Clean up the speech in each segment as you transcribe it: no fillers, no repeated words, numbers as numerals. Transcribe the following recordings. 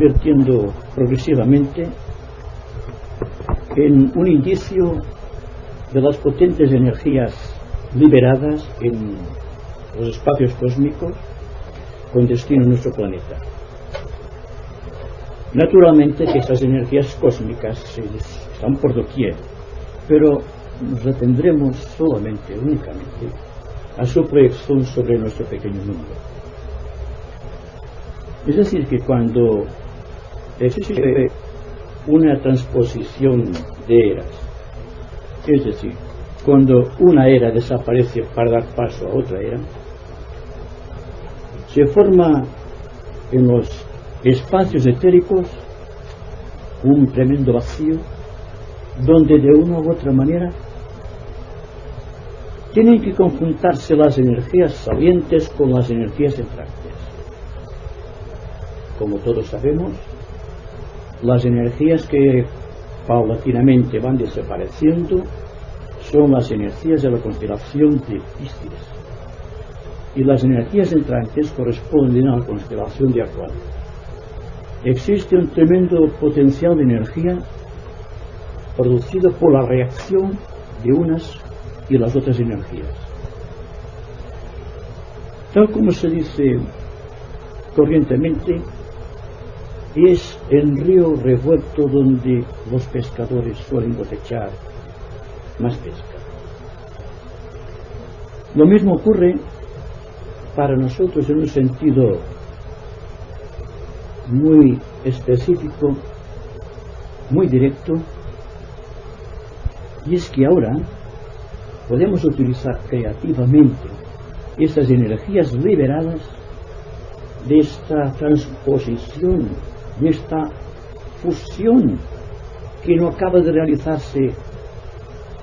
convirtiendo progresivamente en un indicio de las potentes energías liberadas en los espacios cósmicos con destino a nuestro planeta. Naturalmente que estas energías cósmicas están por doquier, pero nos retendremos únicamente a su proyección sobre nuestro pequeño mundo. Es decir, que cuando existe una transposición de eras, es decir, cuando una era desaparece para dar paso a otra era, se forma en los espacios etéricos un tremendo vacío donde de una u otra manera tienen que conjuntarse las energías salientes con las energías entrantes. Como todos sabemos, las energías que paulatinamente van desapareciendo son las energías de la constelación de Piscis, y las energías entrantes corresponden a la constelación de Acuario. Existe un tremendo potencial de energía producido por la reacción de unas y las otras energías. Tal como se dice corrientemente, es el río revuelto donde los pescadores suelen cosechar más pesca. Lo mismo ocurre para nosotros en un sentido muy específico, muy directo, y es que ahora podemos utilizar creativamente estas energías liberadas de esta transposición, de esta fusión que no acaba de realizarse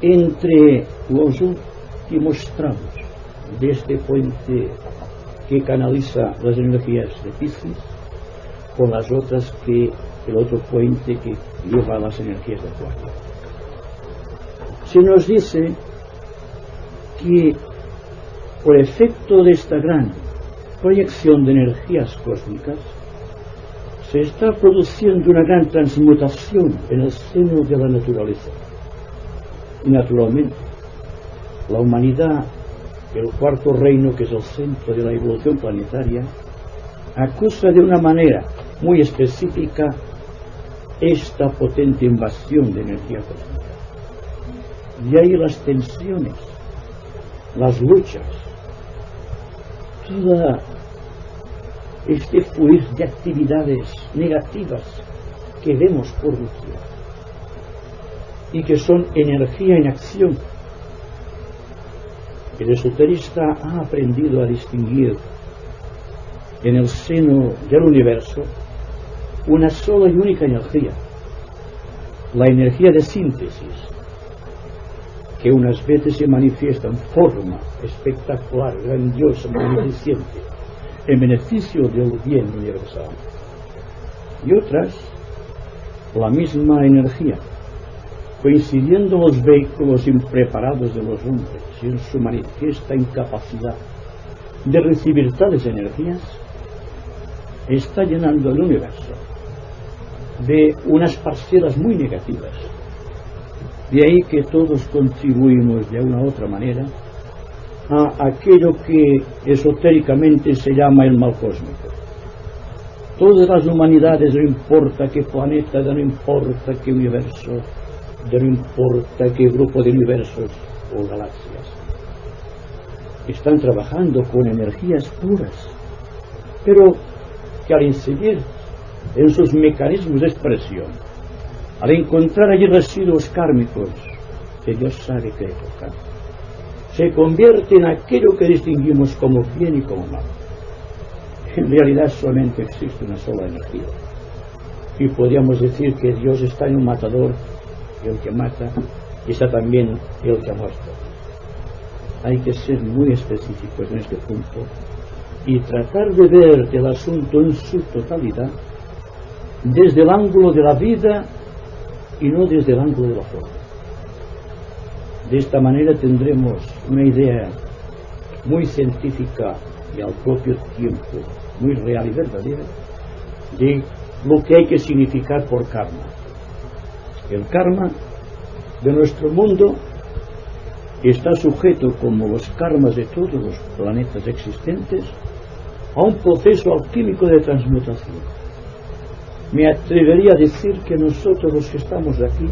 entre los últimos tramos de este puente que canaliza las energías de Piscis con las otras que el otro puente que lleva las energías de Acuario. Se nos dice que por efecto de esta gran proyección de energías cósmicas se está produciendo una gran transmutación en el seno de la naturaleza. Y naturalmente, la humanidad, el cuarto reino, que es el centro de la evolución planetaria, acusa de una manera muy específica esta potente invasión de energía cósmica. Y ahí las tensiones, las luchas, toda este fluir de actividades negativas que vemos por doquier y que son energía en acción. El esoterista ha aprendido a distinguir en el seno del universo una sola y única energía, la energía de síntesis, que unas veces se manifiesta en forma espectacular, grandiosa, magnificente, en beneficio del bien universal, y otras la misma energía, coincidiendo los vehículos impreparados de los hombres y en su manifiesta incapacidad de recibir tales energías, está llenando el universo de unas parcelas muy negativas. De ahí que todos contribuimos de una u otra manera a aquello que esotéricamente se llama el mal cósmico. Todas las humanidades, no importa qué planeta, no importa qué universo, no importa qué grupo de universos o galaxias, están trabajando con energías puras, pero que al incidir en sus mecanismos de expresión, al encontrar allí residuos kármicos que Dios sabe que tocan, se convierte en aquello que distinguimos como bien y como mal. En realidad solamente existe una sola energía, y podríamos decir que Dios está en un matador, y el que mata, y está también el que ha muerto. Hay que ser muy específicos en este punto y tratar de ver el asunto en su totalidad desde el ángulo de la vida y no desde el ángulo de la forma. De esta manera tendremos una idea muy científica y al propio tiempo muy real y verdadera de lo que hay que significar por karma. El karma de nuestro mundo está sujeto, como los karmas de todos los planetas existentes, a un proceso alquímico de transmutación. Me atrevería a decir que nosotros, los que estamos aquí,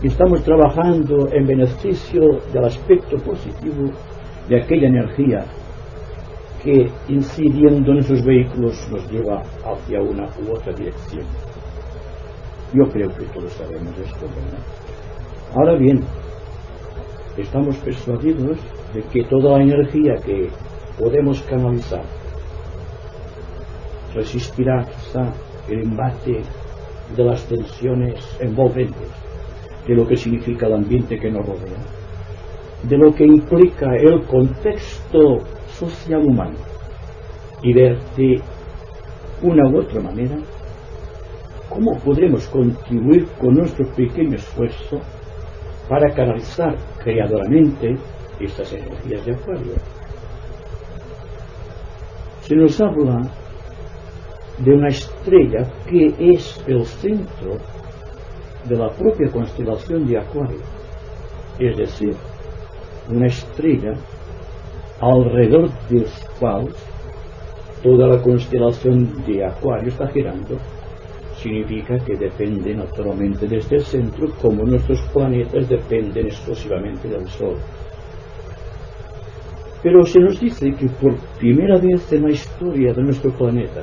estamos trabajando en beneficio del aspecto positivo de aquella energía que, incidiendo en sus vehículos, nos lleva hacia una u otra dirección. Yo creo que todos sabemos esto, ¿verdad? Ahora bien, estamos persuadidos de que toda la energía que podemos canalizar resistirá quizá el embate de las tensiones envolventes, de lo que significa el ambiente que nos rodea, de lo que implica el contexto social humano, y ver de una u otra manera cómo podremos contribuir con nuestro pequeño esfuerzo para canalizar creadoramente estas energías de Acuario. Se nos habla de una estrella que es el centro de la propia constelación de Acuario, es decir, una estrella alrededor del cual toda la constelación de Acuario está girando. Significa que depende naturalmente de este centro, como nuestros planetas dependen exclusivamente del Sol. Pero se nos dice que por primera vez en la historia de nuestro planeta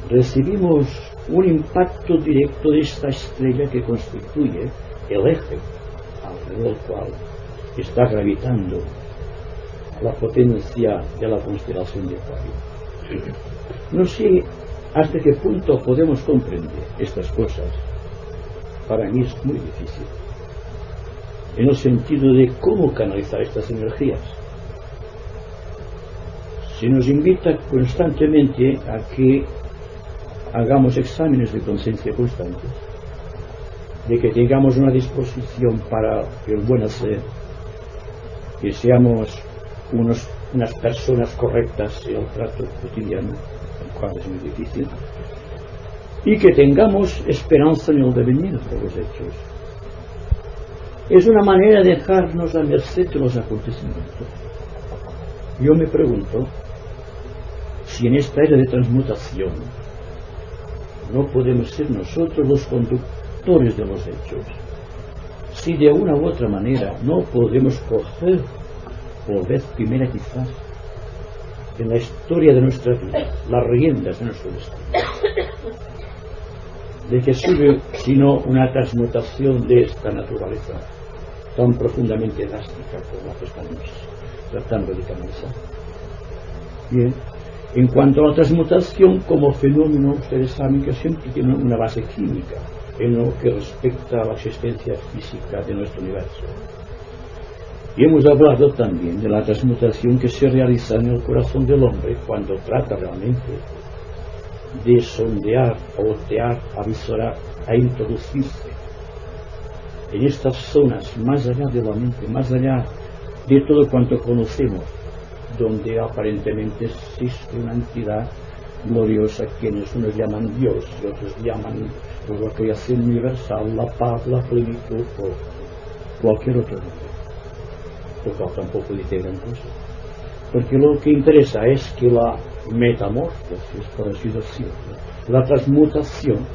recibimos un impacto directo de esta estrella que constituye el eje alrededor del cual está gravitando la potencia de la constelación de Acuario. No sé hasta qué punto podemos comprender estas cosas. Para mí es muy difícil, en el sentido de cómo canalizar estas energías. Se nos invita constantemente a que hagamos exámenes de conciencia constantes, de que tengamos una disposición para el buen hacer, que seamos unas personas correctas en el trato cotidiano, el cual es muy difícil, y que tengamos esperanza en el devenir de los hechos. Es una manera de dejarnos a merced de los acontecimientos. Yo me pregunto si en esta era de transmutación no podemos ser nosotros los conductores de los hechos, si de una u otra manera no podemos coger por vez primera quizás en la historia de nuestra vida las riendas de nuestro destino, de que sube sino una transmutación de esta naturaleza tan profundamente drástica como la que estamos tratando de canalizar. Bien, en cuanto a la transmutación como fenómeno, ustedes saben que siempre tiene una base química en lo que respecta a la existencia física de nuestro universo. Y hemos hablado también de la transmutación que se realiza en el corazón del hombre cuando trata realmente de sondear, a otear, a visorar, a introducirse en estas zonas más allá de la mente, más allá de todo cuanto conocemos, donde aparentemente existe una entidad gloriosa, quienes unos llaman Dios y otros llaman por la creación universal, la paz, la plenitud o cualquier otro nombre, lo cual tampoco dice gran cosa, porque lo que interesa es que la metamorfosis, por así decirlo, la transmutación,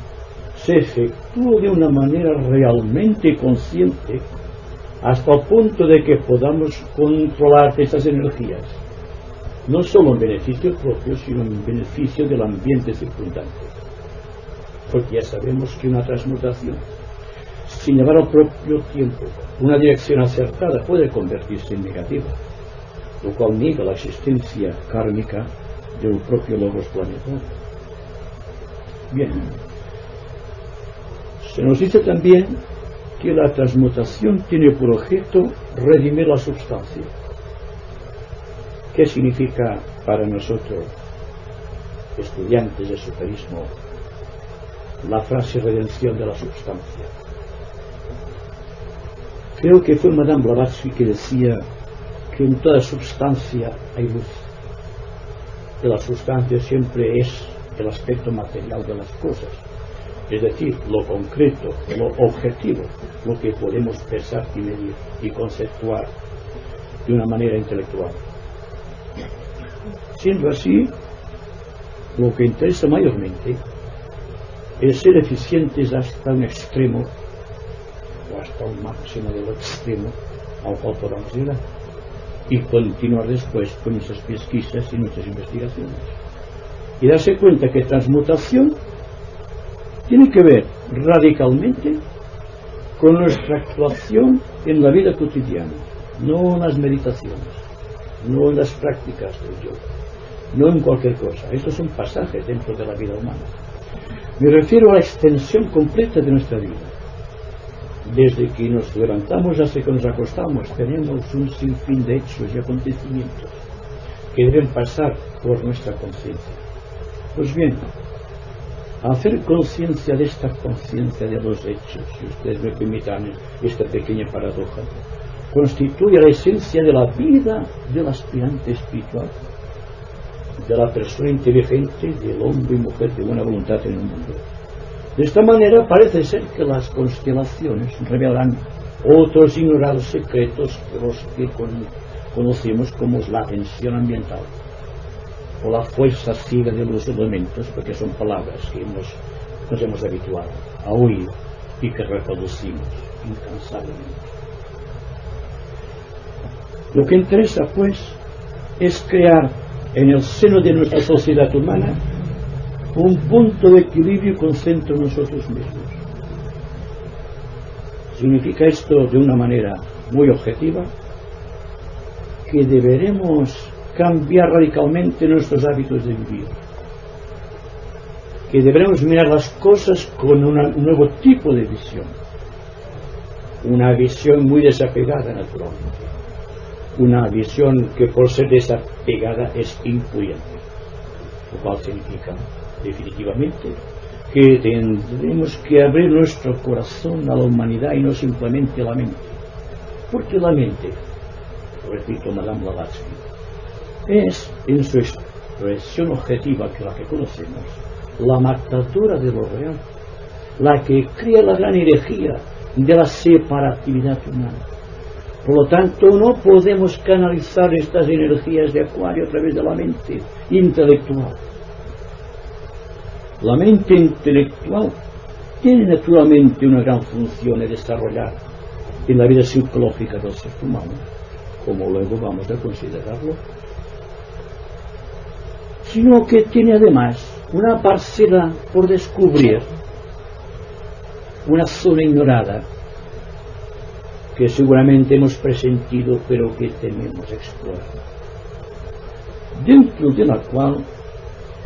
se efectúe de una manera realmente consciente hasta el punto de que podamos controlar estas energías, no solo en beneficio propio, sino en beneficio del ambiente circundante. Porque ya sabemos que una transmutación, sin llevar al propio tiempo una dirección acertada, puede convertirse en negativa, lo cual niega la existencia kármica del propio logos planetario. Bien, se nos dice también que la transmutación tiene por objeto redimir la substancia. ¿Qué significa para nosotros, estudiantes de esoterismo, la frase redención de la substancia? Creo que fue Madame Blavatsky que decía que en toda substancia hay luz, que la sustancia siempre es el aspecto material de las cosas, es decir, lo concreto, lo objetivo, lo que podemos pensar y medir y conceptuar de una manera intelectual. Siendo así, lo que interesa mayormente es ser eficientes hasta un extremo o hasta un máximo del extremo al cual podamos llegar y continuar después con nuestras pesquisas y nuestras investigaciones y darse cuenta que transmutación tiene que ver radicalmente con nuestra actuación en la vida cotidiana, no en las meditaciones, no en las prácticas del yoga, no en cualquier cosa. Estos son pasajes dentro de la vida humana. Me refiero a la extensión completa de nuestra vida. Desde que nos levantamos hasta que nos acostamos tenemos un sinfín de hechos y acontecimientos que deben pasar por nuestra conciencia. Pues bien, hacer conciencia de esta conciencia de los hechos, si ustedes me permitan esta pequeña paradoja, constituye la esencia de la vida del aspirante espiritual, de la persona inteligente, del hombre y mujer de buena voluntad en el mundo. De esta manera parece ser que las constelaciones revelan otros ignorados secretos que los que conocemos como la tensión ambiental o la fuerza ciega de los elementos, porque son palabras que nos hemos habituado a oír y que reproducimos incansablemente. Lo que interesa, pues, es crear en el seno de nuestra sociedad humana un punto de equilibrio y concentro en nosotros mismos. Significa esto de una manera muy objetiva que deberemos cambiar radicalmente nuestros hábitos de vivir, que deberemos mirar las cosas con un nuevo tipo de visión, una visión muy desapegada naturalmente, una visión que por ser desapegada es influyente, lo cual significa definitivamente que tendremos que abrir nuestro corazón a la humanidad y no simplemente a la mente, porque la mente, repito, Madame Blavatsky, es en su expresión objetiva que la que conocemos la matadora de lo real, la que crea la gran herejía de la separatividad humana. Por lo tanto, no podemos canalizar estas energías de Acuario a través de la mente intelectual. La mente intelectual tiene naturalmente una gran función a desarrollar en la vida psicológica del ser humano, como luego vamos a considerarlo, sino que tiene además una parcela por descubrir, una zona ignorada que seguramente hemos presentido pero que tememos explorar, dentro de la cual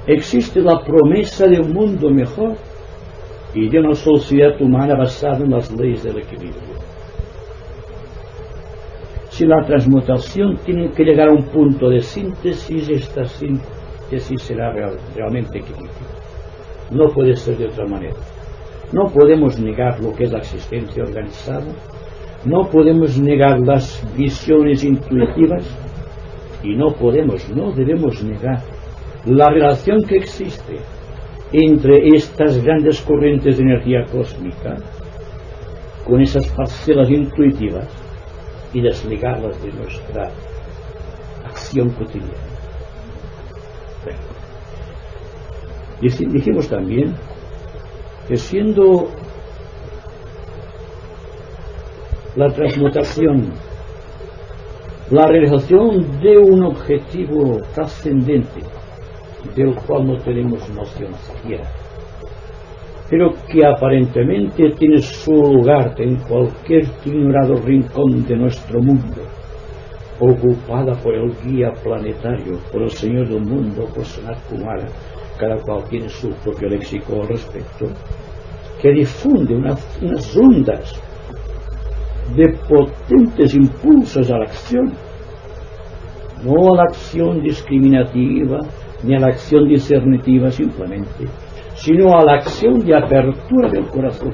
existe la promesa de un mundo mejor y de una sociedad humana basada en las leyes del equilibrio. Si la transmutación tiene que llegar a un punto de síntesis, esta síntesis será realmente equilibrio. No puede ser de otra manera. No podemos negar lo que es la existencia organizada, no podemos negar las visiones intuitivas y no debemos negar la relación que existe entre estas grandes corrientes de energía cósmica con esas parcelas intuitivas y desligarlas de nuestra acción cotidiana. Bueno, dijimos también que siendo la transmutación la realización de un objetivo trascendente del cual no tenemos noción siquiera, pero que aparentemente tiene su lugar en cualquier ignorado rincón de nuestro mundo, ocupada por el guía planetario, por el Señor del mundo, por Sanat Kumara, cada cual tiene su propio léxico al respecto, que difunde unas ondas de potentes impulsos a la acción, no a la acción discriminativa ni a la acción discernitiva simplemente, sino a la acción de apertura del corazón,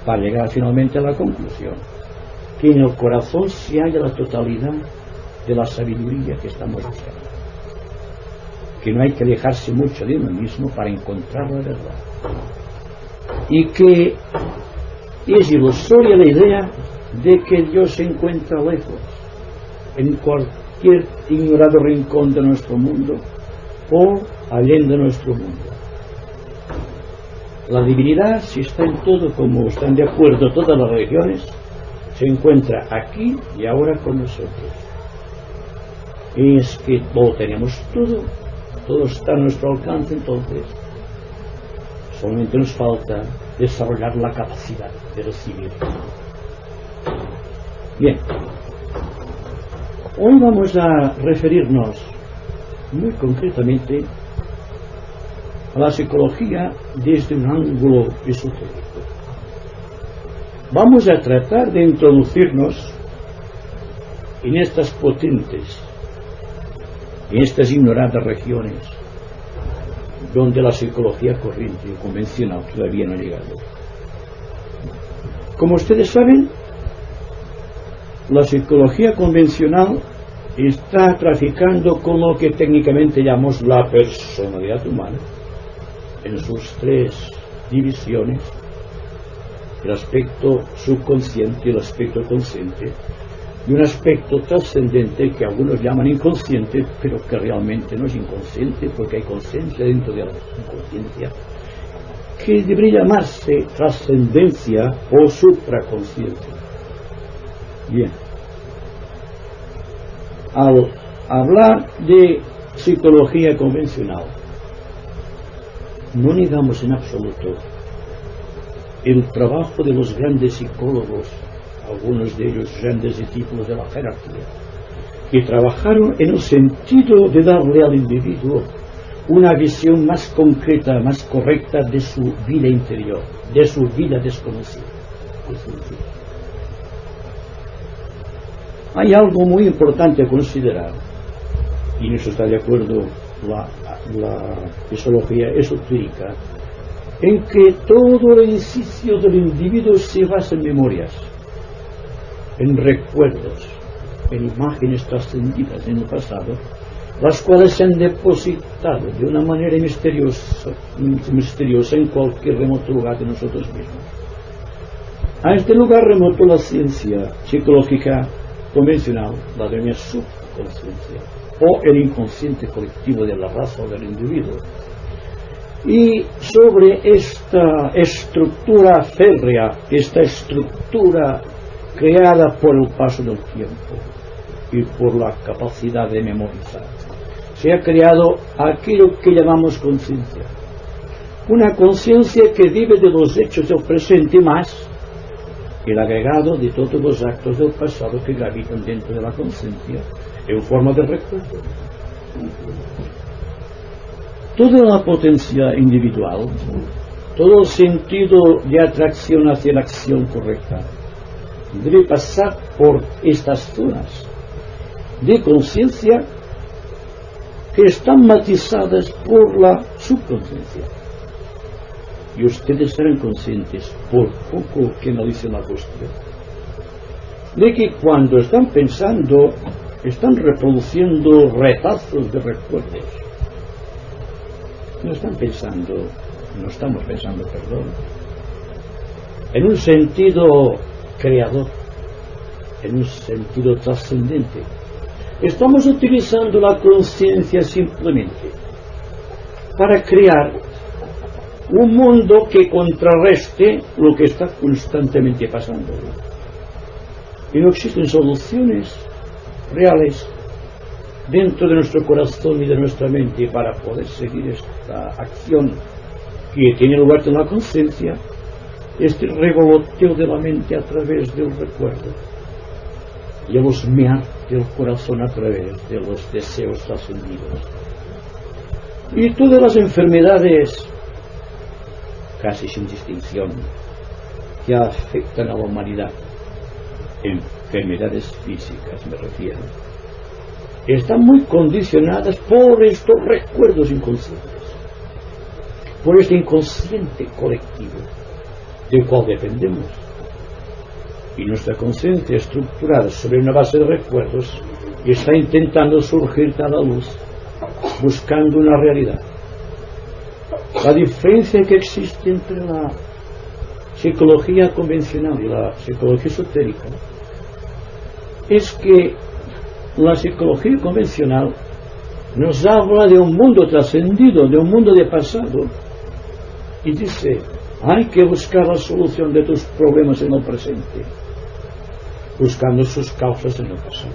para llegar finalmente a la conclusión que en el corazón se halla la totalidad de la sabiduría que estamos buscando, que no hay que alejarse mucho de uno mismo para encontrar la verdad, y que es ilusoria la idea de que Dios se encuentra lejos, en cualquier ignorado rincón de nuestro mundo o allende nuestro mundo. La divinidad, si está en todo, como están de acuerdo todas las religiones, se encuentra aquí y ahora con nosotros. Es que lo tenemos todo está a nuestro alcance. Entonces solamente nos falta desarrollar la capacidad de recibir. Bien, hoy vamos a referirnos muy concretamente a la psicología desde un ángulo esotérico. Vamos a tratar de introducirnos en estas potentes, en estas ignoradas regiones donde la psicología corriente y convencional todavía no ha llegado. Como ustedes saben, la psicología convencional está traficando con lo que técnicamente llamamos la personalidad humana en sus tres divisiones: el aspecto subconsciente, el aspecto consciente y un aspecto trascendente que algunos llaman inconsciente, pero que realmente no es inconsciente, porque hay conciencia dentro de la inconsciencia, que debería llamarse trascendencia o supraconsciencia. Bien, al hablar de psicología convencional, no negamos en absoluto el trabajo de los grandes psicólogos, algunos de ellos grandes discípulos de la jerarquía, que trabajaron en el sentido de darle al individuo una visión más concreta, más correcta de su vida interior, de su vida desconocida. Hay algo muy importante a considerar, y en eso está de acuerdo la psicología esotérica, en que todo el ejercicio del individuo se basa en memorias, en recuerdos, en imágenes trascendidas en el pasado, las cuales se han depositado de una manera misteriosa en cualquier remoto lugar de nosotros mismos. A este lugar remoto la ciencia psicológica convencional la denomina subconsciencia, o el inconsciente colectivo de la raza o del individuo. Y sobre esta estructura férrea, esta estructura creada por el paso del tiempo y por la capacidad de memorizar, se ha creado aquello que llamamos conciencia. Una conciencia que vive de los hechos del presente más el agregado de todos los actos del pasado que gravitan dentro de la conciencia en forma de recuerdo. Toda la potencia individual, todo el sentido de atracción hacia la acción correcta, debe pasar por estas zonas de conciencia que están matizadas por la subconsciencia. Y ustedes serán conscientes, por poco que analicen la cuestión, de que cuando están pensando, están reproduciendo retazos de recuerdos. No estamos pensando, en un sentido creador, en un sentido trascendente. Estamos utilizando la conciencia simplemente para crear un mundo que contrarreste lo que está constantemente pasando. Y no existen soluciones reales dentro de nuestro corazón y de nuestra mente para poder seguir esta acción que tiene lugar en la conciencia, este revoloteo de la mente a través del recuerdo y el husmear del corazón a través de los deseos trascendidos. Y todas las enfermedades, casi sin distinción, que afectan a la humanidad, enfermedades físicas me refiero, están muy condicionadas por estos recuerdos inconscientes, por este inconsciente colectivo del cual dependemos. Y nuestra conciencia estructurada sobre una base de recuerdos está intentando surgir a la luz buscando una realidad. La diferencia que existe entre la psicología convencional y la psicología esotérica es que la psicología convencional nos habla de un mundo trascendido, de un mundo de pasado, y dice: hay que buscar la solución de tus problemas en el presente, buscando sus causas en el pasado,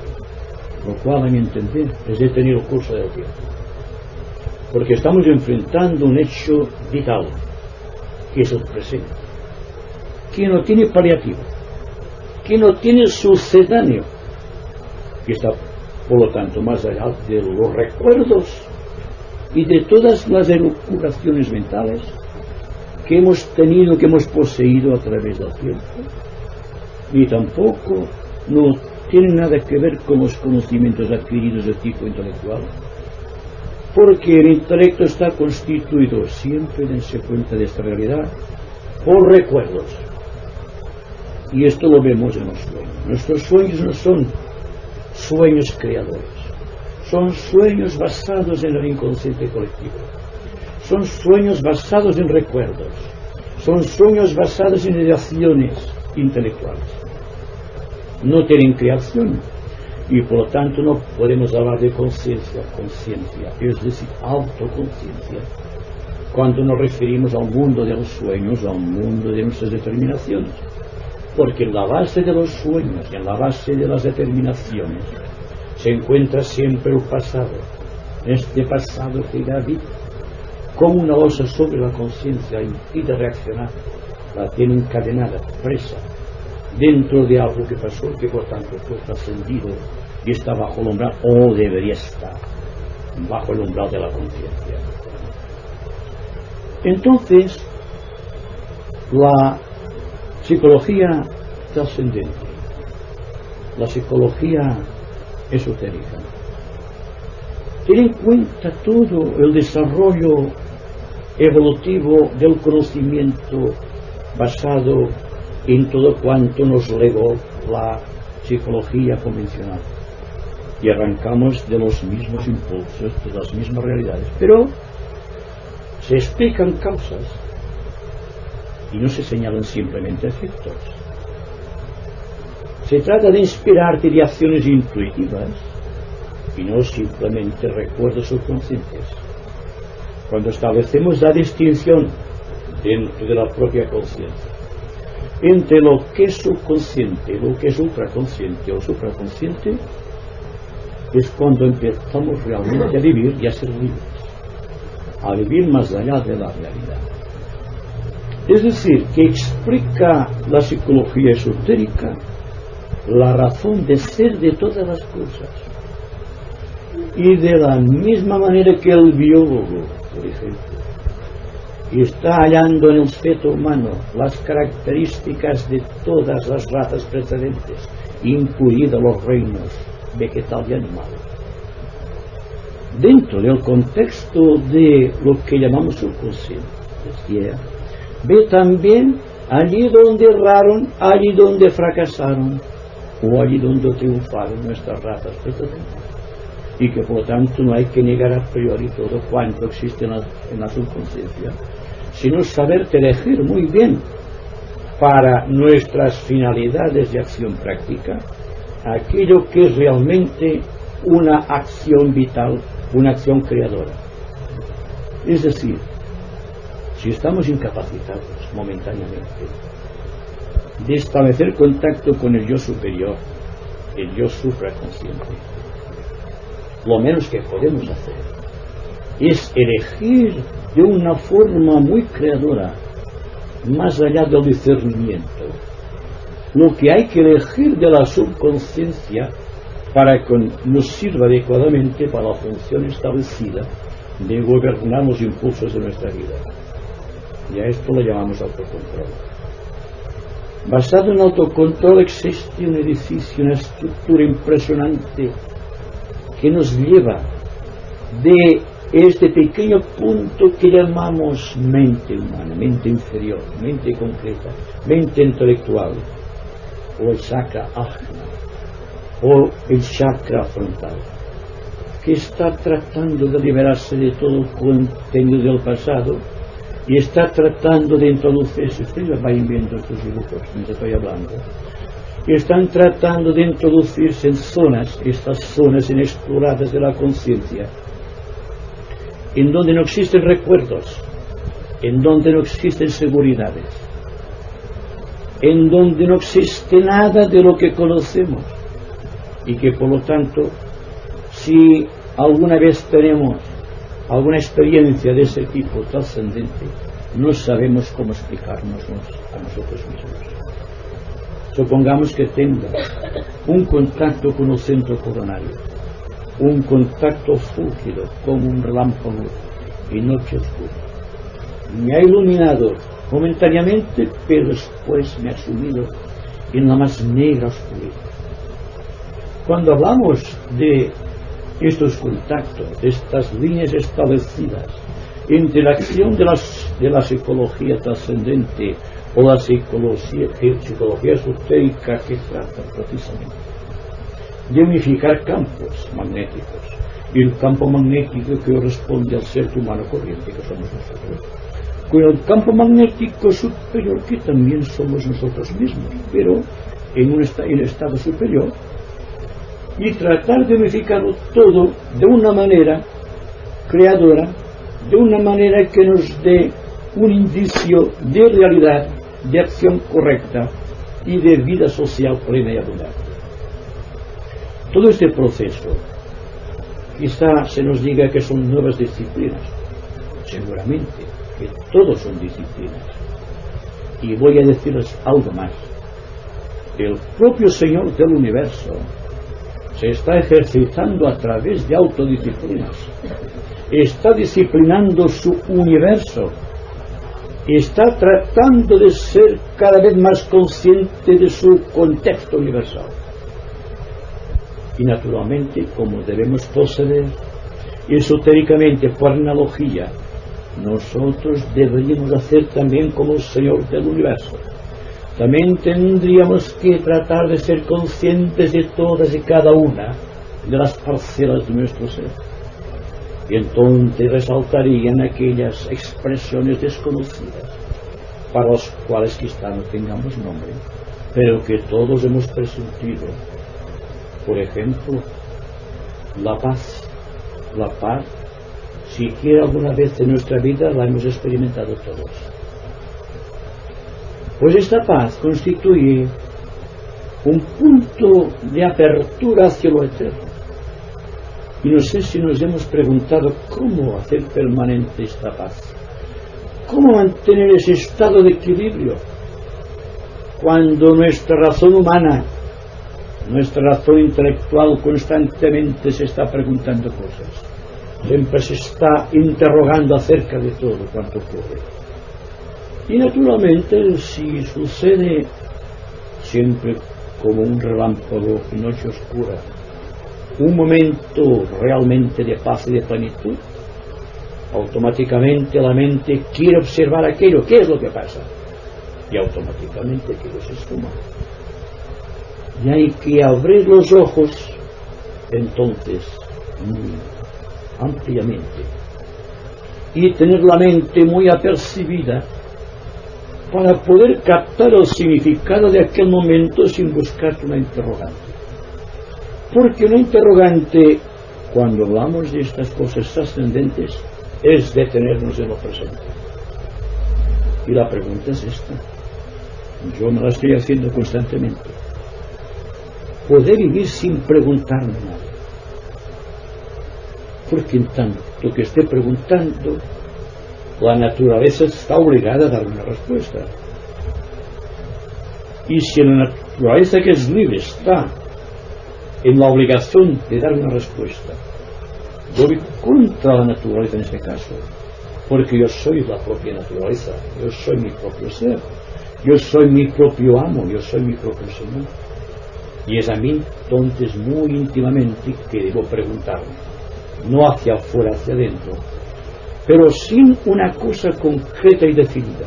lo cual, a mi entender, es detener el curso del tiempo, porque estamos enfrentando un hecho vital, que es el presente, que no tiene paliativo, que no tiene sucedáneo, que está, por lo tanto, más allá de los recuerdos y de todas las elucubraciones mentales que hemos tenido, que hemos poseído a través del tiempo, ni tampoco no tiene nada que ver con los conocimientos adquiridos de tipo intelectual, porque el intelecto está constituido siempre, dense cuenta de esta realidad, por recuerdos. Y esto lo vemos en los sueños. Nuestros sueños no son sueños creadores, son sueños basados en el inconsciente colectivo, son sueños basados en recuerdos, son sueños basados en ideaciones intelectuales. No tienen creación y por lo tanto no podemos hablar de conciencia, es decir, autoconciencia, cuando nos referimos al mundo de los sueños, al mundo de nuestras determinaciones. Porque en la base de los sueños y en la base de las determinaciones se encuentra siempre el pasado. Este pasado que David, como una losa sobre la conciencia, impide reaccionar, la tiene encadenada, presa, dentro de algo que pasó, que por tanto fue trascendido y está bajo el umbral, o debería estar bajo el umbral de la conciencia. Entonces, la psicología trascendente, la psicología esotérica, tiene en cuenta todo el desarrollo evolutivo del conocimiento basado en todo cuanto nos legó la psicología convencional, y arrancamos de los mismos impulsos, de las mismas realidades, pero se explican causas y no se señalan simplemente efectos. Se trata de inspirar ideaciones intuitivas y no simplemente recuerdos subconscientes. Cuando establecemos la distinción dentro de la propia conciencia entre lo que es subconsciente y lo que es ultraconsciente o supraconsciente, es cuando empezamos realmente a vivir y a ser libres, a vivir más allá de la realidad. Es decir, que explica la psicología esotérica la razón de ser de todas las cosas. Y de la misma manera que el biólogo, por ejemplo, está hallando en el feto humano las características de todas las razas precedentes, incluidos los reinos vegetal y animal, dentro del contexto de lo que llamamos subconsciente, ve también allí donde erraron, allí donde fracasaron o allí donde triunfaron nuestras razas precedentes, y que por lo tanto no hay que negar a priori todo cuanto existe en la subconsciencia, sino saber elegir muy bien para nuestras finalidades de acción práctica aquello que es realmente una acción vital, una acción creadora. Es decir, si estamos incapacitados momentáneamente de establecer contacto con el yo superior, el yo supraconsciente, lo menos que podemos hacer es elegir de una forma muy creadora, más allá del discernimiento, lo que hay que elegir de la subconsciencia para que nos sirva adecuadamente para la función establecida de gobernar los impulsos de nuestra vida. Y a esto lo llamamos autocontrol. Basado en autocontrol existe un edificio, una estructura impresionante que nos lleva de este pequeño punto que llamamos mente humana, mente inferior, mente concreta, mente intelectual, o el chakra ajna, o el chakra frontal, que está tratando de liberarse de todo el contenido del pasado y está tratando de introducirse. Ustedes vayan viendo estos dibujos mientras estoy hablando. Y están tratando de introducirse en zonas, estas zonas inexploradas de la conciencia, en donde no existen recuerdos, en donde no existen seguridades, en donde no existe nada de lo que conocemos, y que por lo tanto, si alguna vez tenemos alguna experiencia de ese tipo trascendente, no sabemos cómo explicarnos a nosotros mismos. Supongamos que tenga un contacto con el centro coronario, un contacto fúlgido como un relámpago en noche oscura. Me ha iluminado momentáneamente, pero después me ha sumido en la más negra oscuridad. Cuando hablamos de estos contactos, de estas líneas establecidas entre la acción de la psicología trascendente o la psicología esotérica, que trata precisamente de unificar campos magnéticos, y el campo magnético que corresponde al ser humano corriente que somos nosotros, con el campo magnético superior que también somos nosotros mismos, pero en un estado superior, y tratar de unificarlo todo de una manera creadora, de una manera que nos dé un indicio de realidad, de acción correcta y de vida social plena y abundante. Todo este proceso, quizá se nos diga que son nuevas disciplinas, seguramente que todos son disciplinas, y voy a decirles algo más. El propio Señor del Universo se está ejercitando a través de autodisciplinas, está disciplinando su universo, está tratando de ser cada vez más consciente de su contexto universal. Y naturalmente, como debemos proceder esotéricamente por analogía, nosotros deberíamos hacer también como el Señor del Universo. También tendríamos que tratar de ser conscientes de todas y cada una de las parcelas de nuestro ser. Y entonces resaltarían aquellas expresiones desconocidas, para las cuales quizá no tengamos nombre, pero que todos hemos presentido. Por ejemplo, la paz. La paz, siquiera alguna vez en nuestra vida la hemos experimentado todos. Pues esta paz constituye un punto de apertura hacia lo eterno. Y no sé si nos hemos preguntado cómo hacer permanente esta paz, cómo mantener ese estado de equilibrio cuando nuestra razón humana, nuestra razón intelectual constantemente se está preguntando cosas, siempre se está interrogando acerca de todo cuanto ocurre. Y naturalmente, si sucede siempre como un relámpago en noche oscura, un momento realmente de paz y de plenitud, automáticamente la mente quiere observar aquello, ¿qué es lo que pasa? Y automáticamente aquello se esfuma. Y hay que abrir los ojos entonces muy ampliamente y tener la mente muy apercibida para poder captar el significado de aquel momento sin buscar una interrogante. Porque una interrogante, cuando hablamos de estas cosas trascendentes, es detenernos en lo presente. Y la pregunta es esta. Yo me la estoy haciendo constantemente. ¿Poder vivir sin preguntarme nada? Porque en tanto que esté preguntando, la naturaleza está obligada a dar una respuesta. Y si la naturaleza, que es libre, está en la obligación de dar una respuesta, yo voy contra la naturaleza en este caso, porque yo soy la propia naturaleza, yo soy mi propio ser, yo soy mi propio amo, yo soy mi propio Señor. Y es a mí entonces muy íntimamente que debo preguntarme, no hacia afuera, hacia adentro, pero sin una cosa concreta y definida.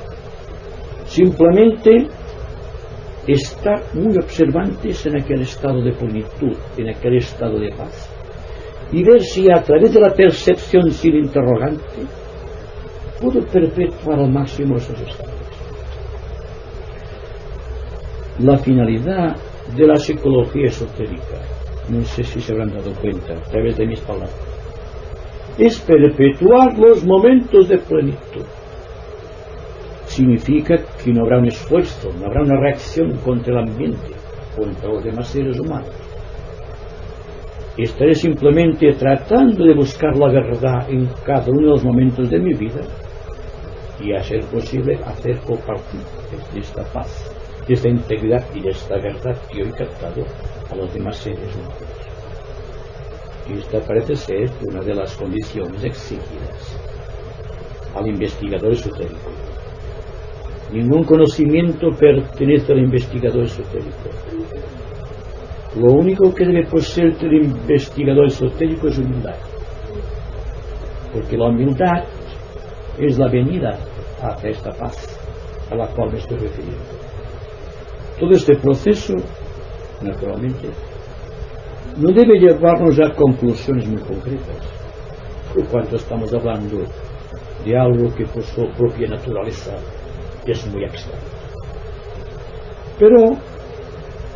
Simplemente estar muy observantes en aquel estado de plenitud, en aquel estado de paz. y ver si a través de la percepción sin interrogante puedo perpetuar al máximo esos estados. La finalidad de la psicología esotérica, no sé si se habrán dado cuenta a través de mis palabras, es perpetuar los momentos de plenitud. Significa que no habrá un esfuerzo, no habrá una reacción contra el ambiente, contra los demás seres humanos. Estaré simplemente tratando de buscar la verdad en cada uno de los momentos de mi vida y, a ser posible, hacer compartir de esta paz, de esta integridad y de esta verdad que hoy he captado a los demás seres humanos. Y esta parece ser una de las condiciones exigidas al investigador esotérico. Ningún conocimiento pertenece al investigador esotérico. Lo único que debe poseer el investigador esotérico es humildad, porque la humildad es la venida hacia esta paz a la cual me estoy refiriendo. Todo este proceso, naturalmente, no debe llevarnos a conclusiones muy concretas, por cuanto estamos hablando de algo que por su propia naturaleza es muy extraño. Pero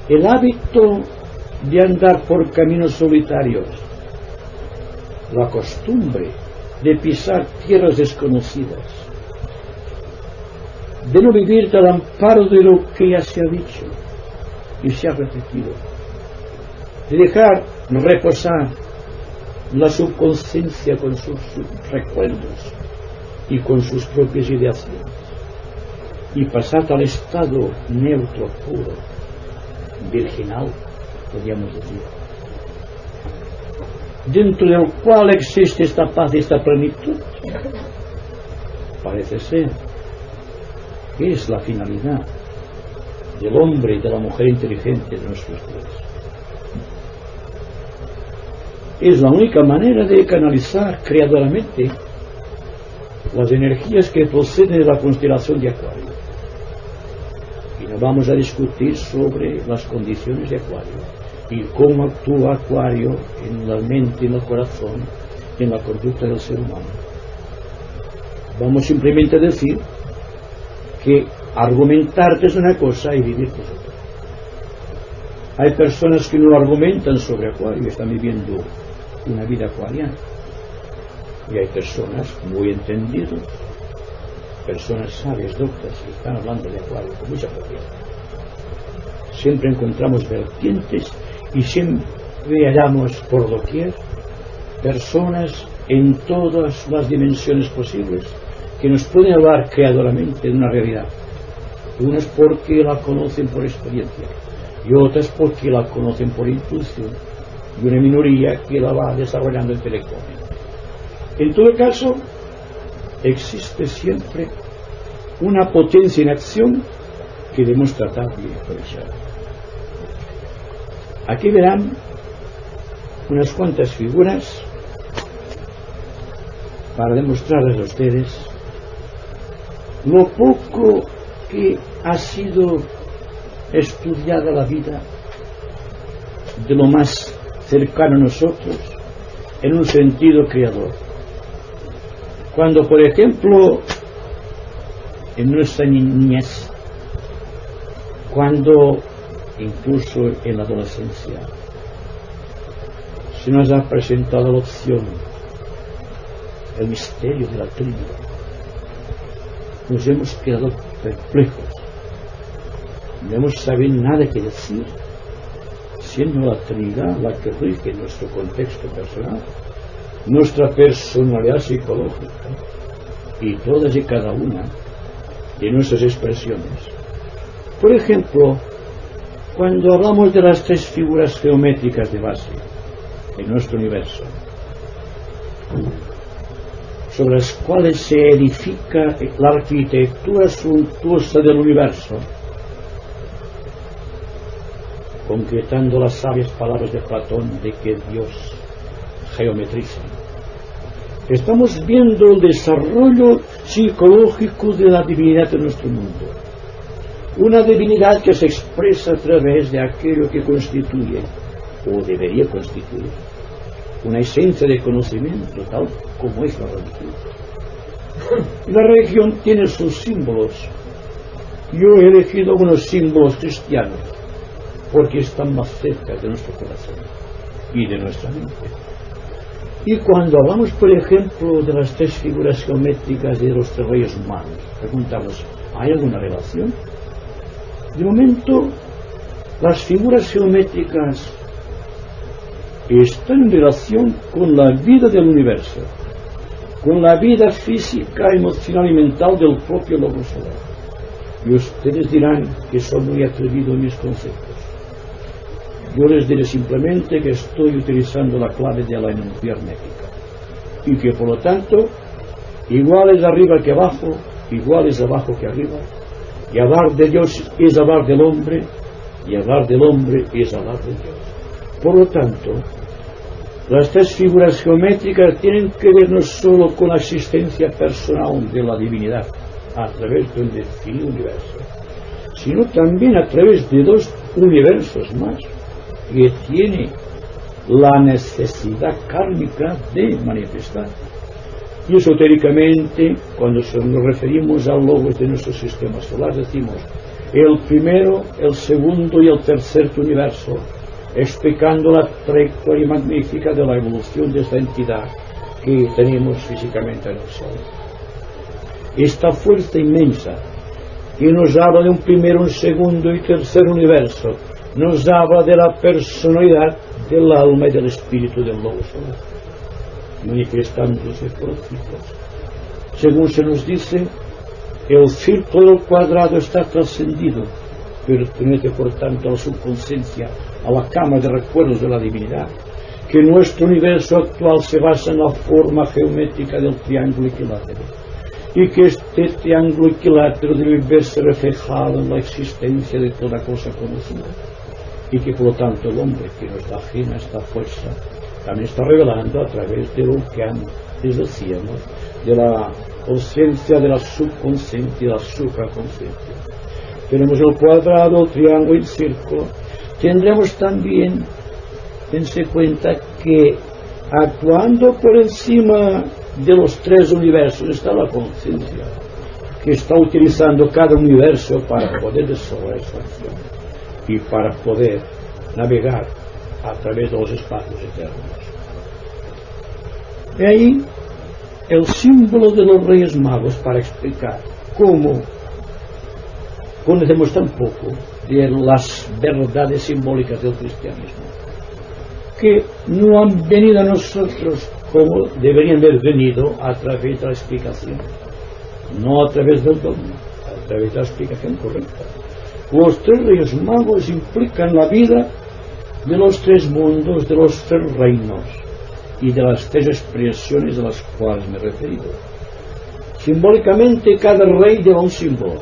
el hábito de andar por caminos solitarios, la costumbre de pisar tierras desconocidas, de no vivir del amparo de lo que ya se ha dicho y se ha repetido, de dejar reposar la subconsciencia con sus recuerdos y con sus propias ideaciones, y pasar al estado neutro, puro, virginal, podríamos decir, dentro del cual existe esta paz y esta plenitud. Parece ser que es la finalidad del hombre y de la mujer inteligente de nuestros días. Es la única manera de canalizar creadoramente las energías que proceden de la constelación de Acuario. Y no vamos a discutir sobre las condiciones de Acuario y cómo actúa Acuario en la mente, en el corazón, en la conducta del ser humano. Vamos simplemente a decir que argumentarte es una cosa y vivir es otra. Hay personas que no argumentan sobre Acuario y están viviendo una vida acuariana. Y hay personas muy entendidas, personas sabias, doctas, que están hablando de Acuario con mucha propiedad. Siempre encontramos vertientes y siempre hallamos por doquier personas en todas las dimensiones posibles que nos pueden hablar creadoramente de una realidad. Unas porque la conocen por experiencia y otras porque la conocen por intuición, y una minoría que la va desarrollando intelectualmente. En todo caso, existe siempre una potencia en acción que debemos tratar de aprovechar. Aquí verán unas cuantas figuras para demostrarles a ustedes lo poco que ha sido estudiada la vida de lo más cercano a nosotros en un sentido creador. Cuando, por ejemplo, en nuestra niñez, cuando incluso en la adolescencia se nos ha presentado la opción, el misterio de la Trinidad, nos hemos quedado perplejos, no hemos sabido nada que decir, siendo la Trinidad la que rige nuestro contexto personal, nuestra personalidad psicológica y todas y cada una de nuestras expresiones. Por ejemplo, cuando hablamos de las tres figuras geométricas de base de nuestro universo, sobre las cuales se edifica la arquitectura suntuosa del universo, concretando las sabias palabras de Platón de que Dios geometriza, estamos viendo el desarrollo psicológico de la divinidad de nuestro mundo, una divinidad que se expresa a través de aquello que constituye o debería constituir una esencia de conocimiento, tal como es la religión. La religión tiene sus símbolos. Yo he elegido unos símbolos cristianos porque están más cerca de nuestro corazón y de nuestra mente. Y cuando hablamos, por ejemplo, de las tres figuras geométricas de los tres reyes magos, preguntamos, ¿hay alguna relación? De momento, las figuras geométricas están en relación con la vida del universo, con la vida física, emocional y mental del propio lobo solar. Y ustedes dirán que soy muy atrevido en mis conceptos. Yo les diré simplemente que estoy utilizando la clave de la enunciar hermética y que por lo tanto igual es arriba que abajo, igual es abajo que arriba, y hablar de Dios es hablar del hombre, y hablar del hombre es hablar de Dios. Por lo tanto, las tres figuras geométricas tienen que ver no solo con la existencia personal de la divinidad a través del definido universo, sino también a través de dos universos más que tiene la necesidad kármica de manifestar. Y esotéricamente, cuando nos referimos a logos de nuestro sistema solar, decimos el primero, el segundo y el tercer universo, explicando la trayectoria magnífica de la evolución de esta entidad que tenemos físicamente en el Sol. Esta fuerza inmensa que nos habla de un primero, un segundo y tercer universo, nos habla de la personalidad del alma y del espíritu del lobo solar, manifestándose por ciclos. Según se nos dice, el círculo del cuadrado está trascendido, pertenece por tanto a la subconsciencia, a la cama de recuerdos de la divinidad, que nuestro universo actual se basa en la forma geométrica del triángulo equilátero, y que este triángulo equilátero debe verse reflejado en la existencia de toda cosa conocida, y que por lo tanto el hombre que nos da ajena esta fuerza también está revelando a través de lo que antes decíamos, de la conciencia de la subconsciencia y la supraconsciencia. Tenemos el cuadrado, el triángulo y el círculo. Tendremos también, dense cuenta que actuando por encima de los tres universos está la conciencia, que está utilizando cada universo para poder desarrollar su acción y para poder navegar a través de los espacios eternos. De ahí el símbolo de los Reyes Magos para explicar cómo conocemos tan poco de las verdades simbólicas del cristianismo, que no han venido a nosotros como deberían haber venido a través de la explicación, no a través del dogma, a través de la explicación correcta. Los tres Reyes Magos implican la vida de los tres mundos, de los tres reinos y de las tres expresiones a las cuales me he referido. Simbólicamente cada rey lleva un símbolo.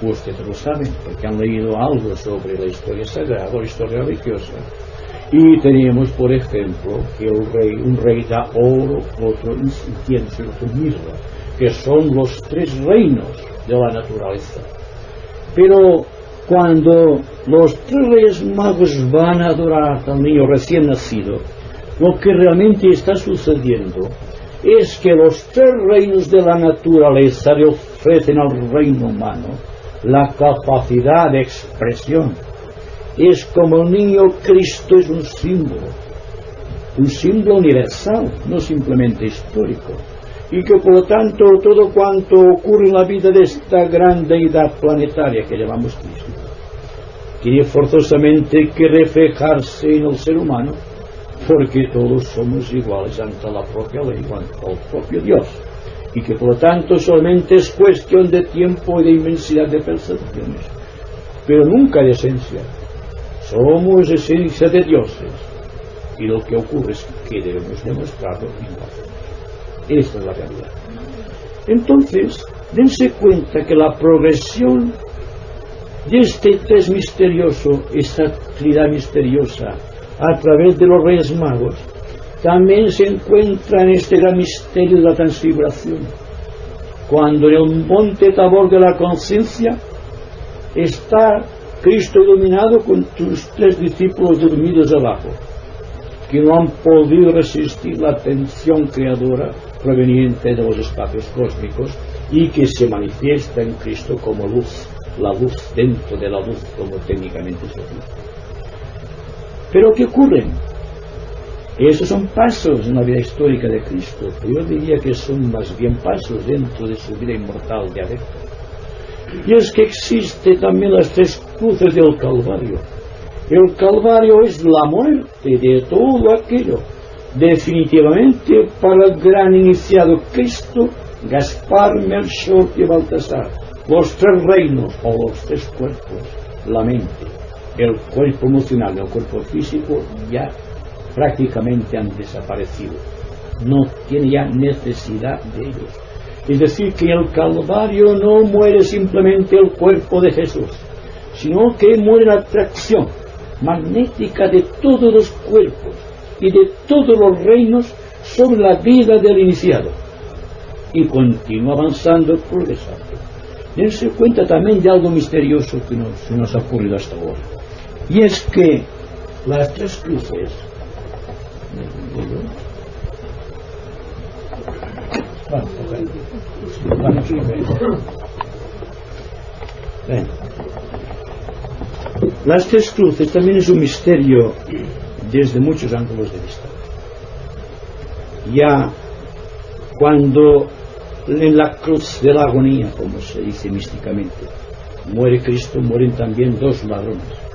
Ustedes lo saben porque han leído algo sobre la historia sagrada o la historia religiosa. Y teníamos, por ejemplo, que un rey da oro, otro incienso y otro mirra, que son los tres reinos de la naturaleza. Pero cuando los tres Reyes Magos van a adorar al niño recién nacido, lo que realmente está sucediendo es que los tres reinos de la naturaleza le ofrecen al reino humano la capacidad de expresión. Es como el niño Cristo es un símbolo universal, no simplemente histórico, y que por lo tanto todo cuanto ocurre en la vida de esta gran deidad planetaria que llamamos Cristo tiene forzosamente que reflejarse en el ser humano, porque todos somos iguales ante la propia ley, ante el propio Dios, y que por lo tanto solamente es cuestión de tiempo y de inmensidad de percepciones, pero nunca de esencia. Somos esencia de dioses, y lo que ocurre es que debemos demostrarlo y no hacerlo. Esta es la realidad. Entonces, dense cuenta que la progresión de este tres misterioso, esta trinidad misteriosa, a través de los Reyes Magos, también se encuentra en este gran misterio de la transfiguración, cuando en el monte Tabor de la conciencia está Cristo iluminado con sus tres discípulos dormidos abajo, que no han podido resistir la tensión creadora proveniente de los espacios cósmicos y que se manifiesta en Cristo como luz, la luz dentro de la luz, como técnicamente se dice. Pero ¿qué ocurre? Esos son pasos en la vida histórica de Cristo, pero yo diría que son más bien pasos dentro de su vida inmortal de adepto. Y es que existe también las tres cruces del Calvario. El Calvario es la muerte de todo aquello, definitivamente para el gran iniciado Cristo, Gaspar, Melchor y Baltasar, los tres reinos o los tres cuerpos, la mente, el cuerpo emocional y el cuerpo físico ya prácticamente han desaparecido, no tiene ya necesidad de ellos. Es decir, que en el Calvario no muere simplemente el cuerpo de Jesús, sino que muere la atracción magnética de todos los cuerpos y de todos los reinos sobre la vida del iniciado, y continúa avanzando, progresando. Dense cuenta también de algo misterioso que nos ha ocurrido hasta ahora, y es que las tres cruces las tres cruces también es un misterio desde muchos ángulos de vista. Ya cuando en la cruz de la agonía, como se dice místicamente, muere Cristo, mueren también dos ladrones.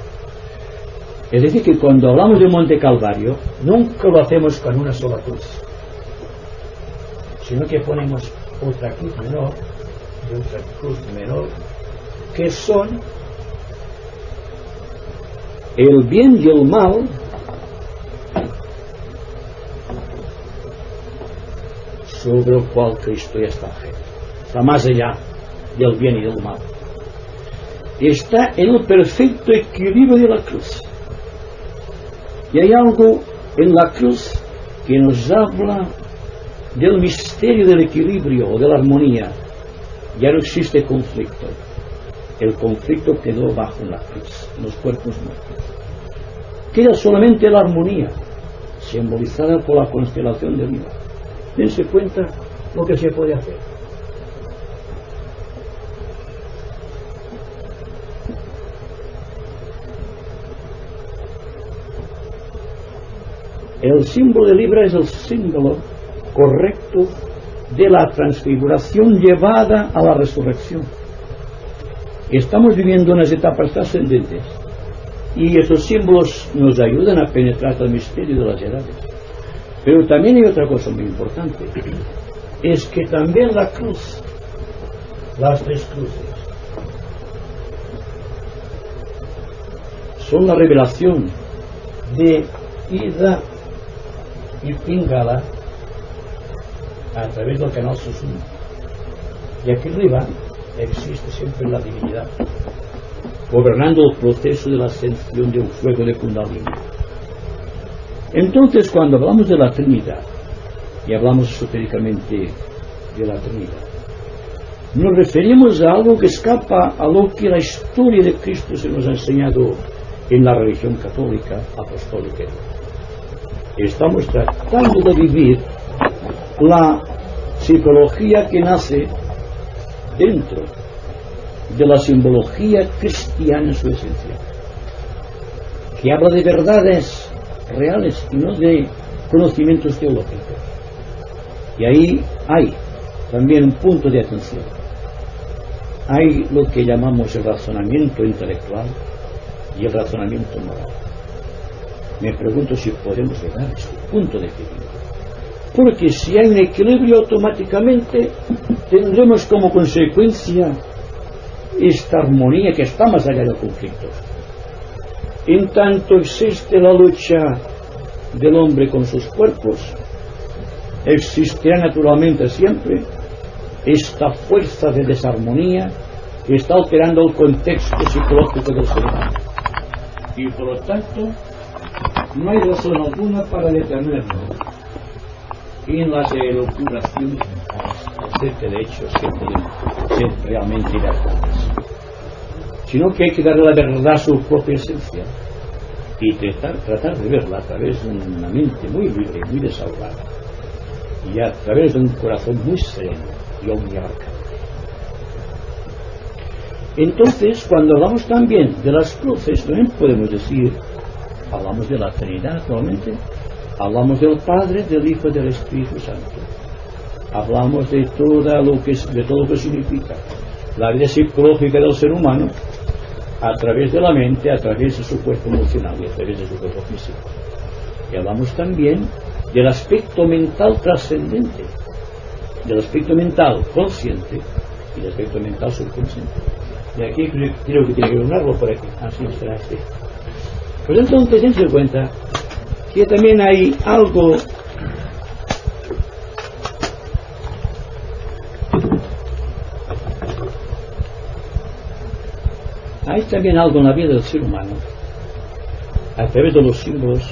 Es decir, que cuando hablamos del Monte Calvario, nunca lo hacemos con una sola cruz, sino que ponemos otra cruz menor y otra cruz menor, que son el bien y el mal, sobre el cual Cristo ya está ajeno, está más allá del bien y del mal, está en el perfecto equilibrio de la cruz. Y hay algo en la cruz que nos habla del misterio del equilibrio o de la armonía. Ya no existe conflicto. El conflicto quedó bajo la cruz, en los cuerpos muertos. Queda solamente la armonía, simbolizada por la constelación de vida. Dense cuenta lo que se puede hacer. El símbolo de Libra es el símbolo correcto de la transfiguración llevada a la resurrección. Estamos viviendo unas etapas trascendentes y esos símbolos nos ayudan a penetrar el misterio de las edades. Pero también hay otra cosa muy importante, es que también la cruz, las tres cruces, son la revelación de Ida y Pingala a través del canal Susuma. Y aquí arriba existe siempre la divinidad, gobernando el proceso de la ascensión de un fuego de Kundalini. Entonces, cuando hablamos de la Trinidad, y hablamos esotéricamente de la Trinidad, nos referimos a algo que escapa a lo que la historia de Cristo se nos ha enseñado en la religión católica apostólica. Estamos tratando de vivir la psicología que nace dentro de la simbología cristiana en su esencia, que habla de verdades reales y no de conocimientos teológicos. Y ahí hay también un punto de atención. Hay lo que llamamos el razonamiento intelectual y el razonamiento moral. Me pregunto si podemos llegar a este punto de equilibrio, porque si hay un equilibrio, automáticamente tendremos como consecuencia esta armonía que está más allá del conflicto. En tanto existe la lucha del hombre con sus cuerpos, existirá naturalmente siempre esta fuerza de desarmonía que está alterando el contexto psicológico del ser humano. Y por lo tanto, no hay razón alguna para detenerlo en las elucubraciones acerca de hechos que pueden ser realmente verdades, sino que hay que darle la verdad a su propia esencia y tratar de verla a través de una mente muy libre, muy desahogada, y a través de un corazón muy sereno y omniabarcante. Entonces, cuando hablamos también de las cruces, también podemos decir, hablamos de la Trinidad actualmente, hablamos del Padre, del Hijo y del Espíritu Santo, hablamos de todo lo que significa la vida psicológica del ser humano a través de la mente, a través de su cuerpo emocional y a través de su cuerpo físico. Y hablamos también del aspecto mental trascendente, del aspecto mental consciente y del aspecto mental subconsciente. Y aquí creo que tiene que nombrarlo por aquí. Así será así. Pues entonces, dense cuenta que también hay algo en la vida del ser humano, a través de los símbolos,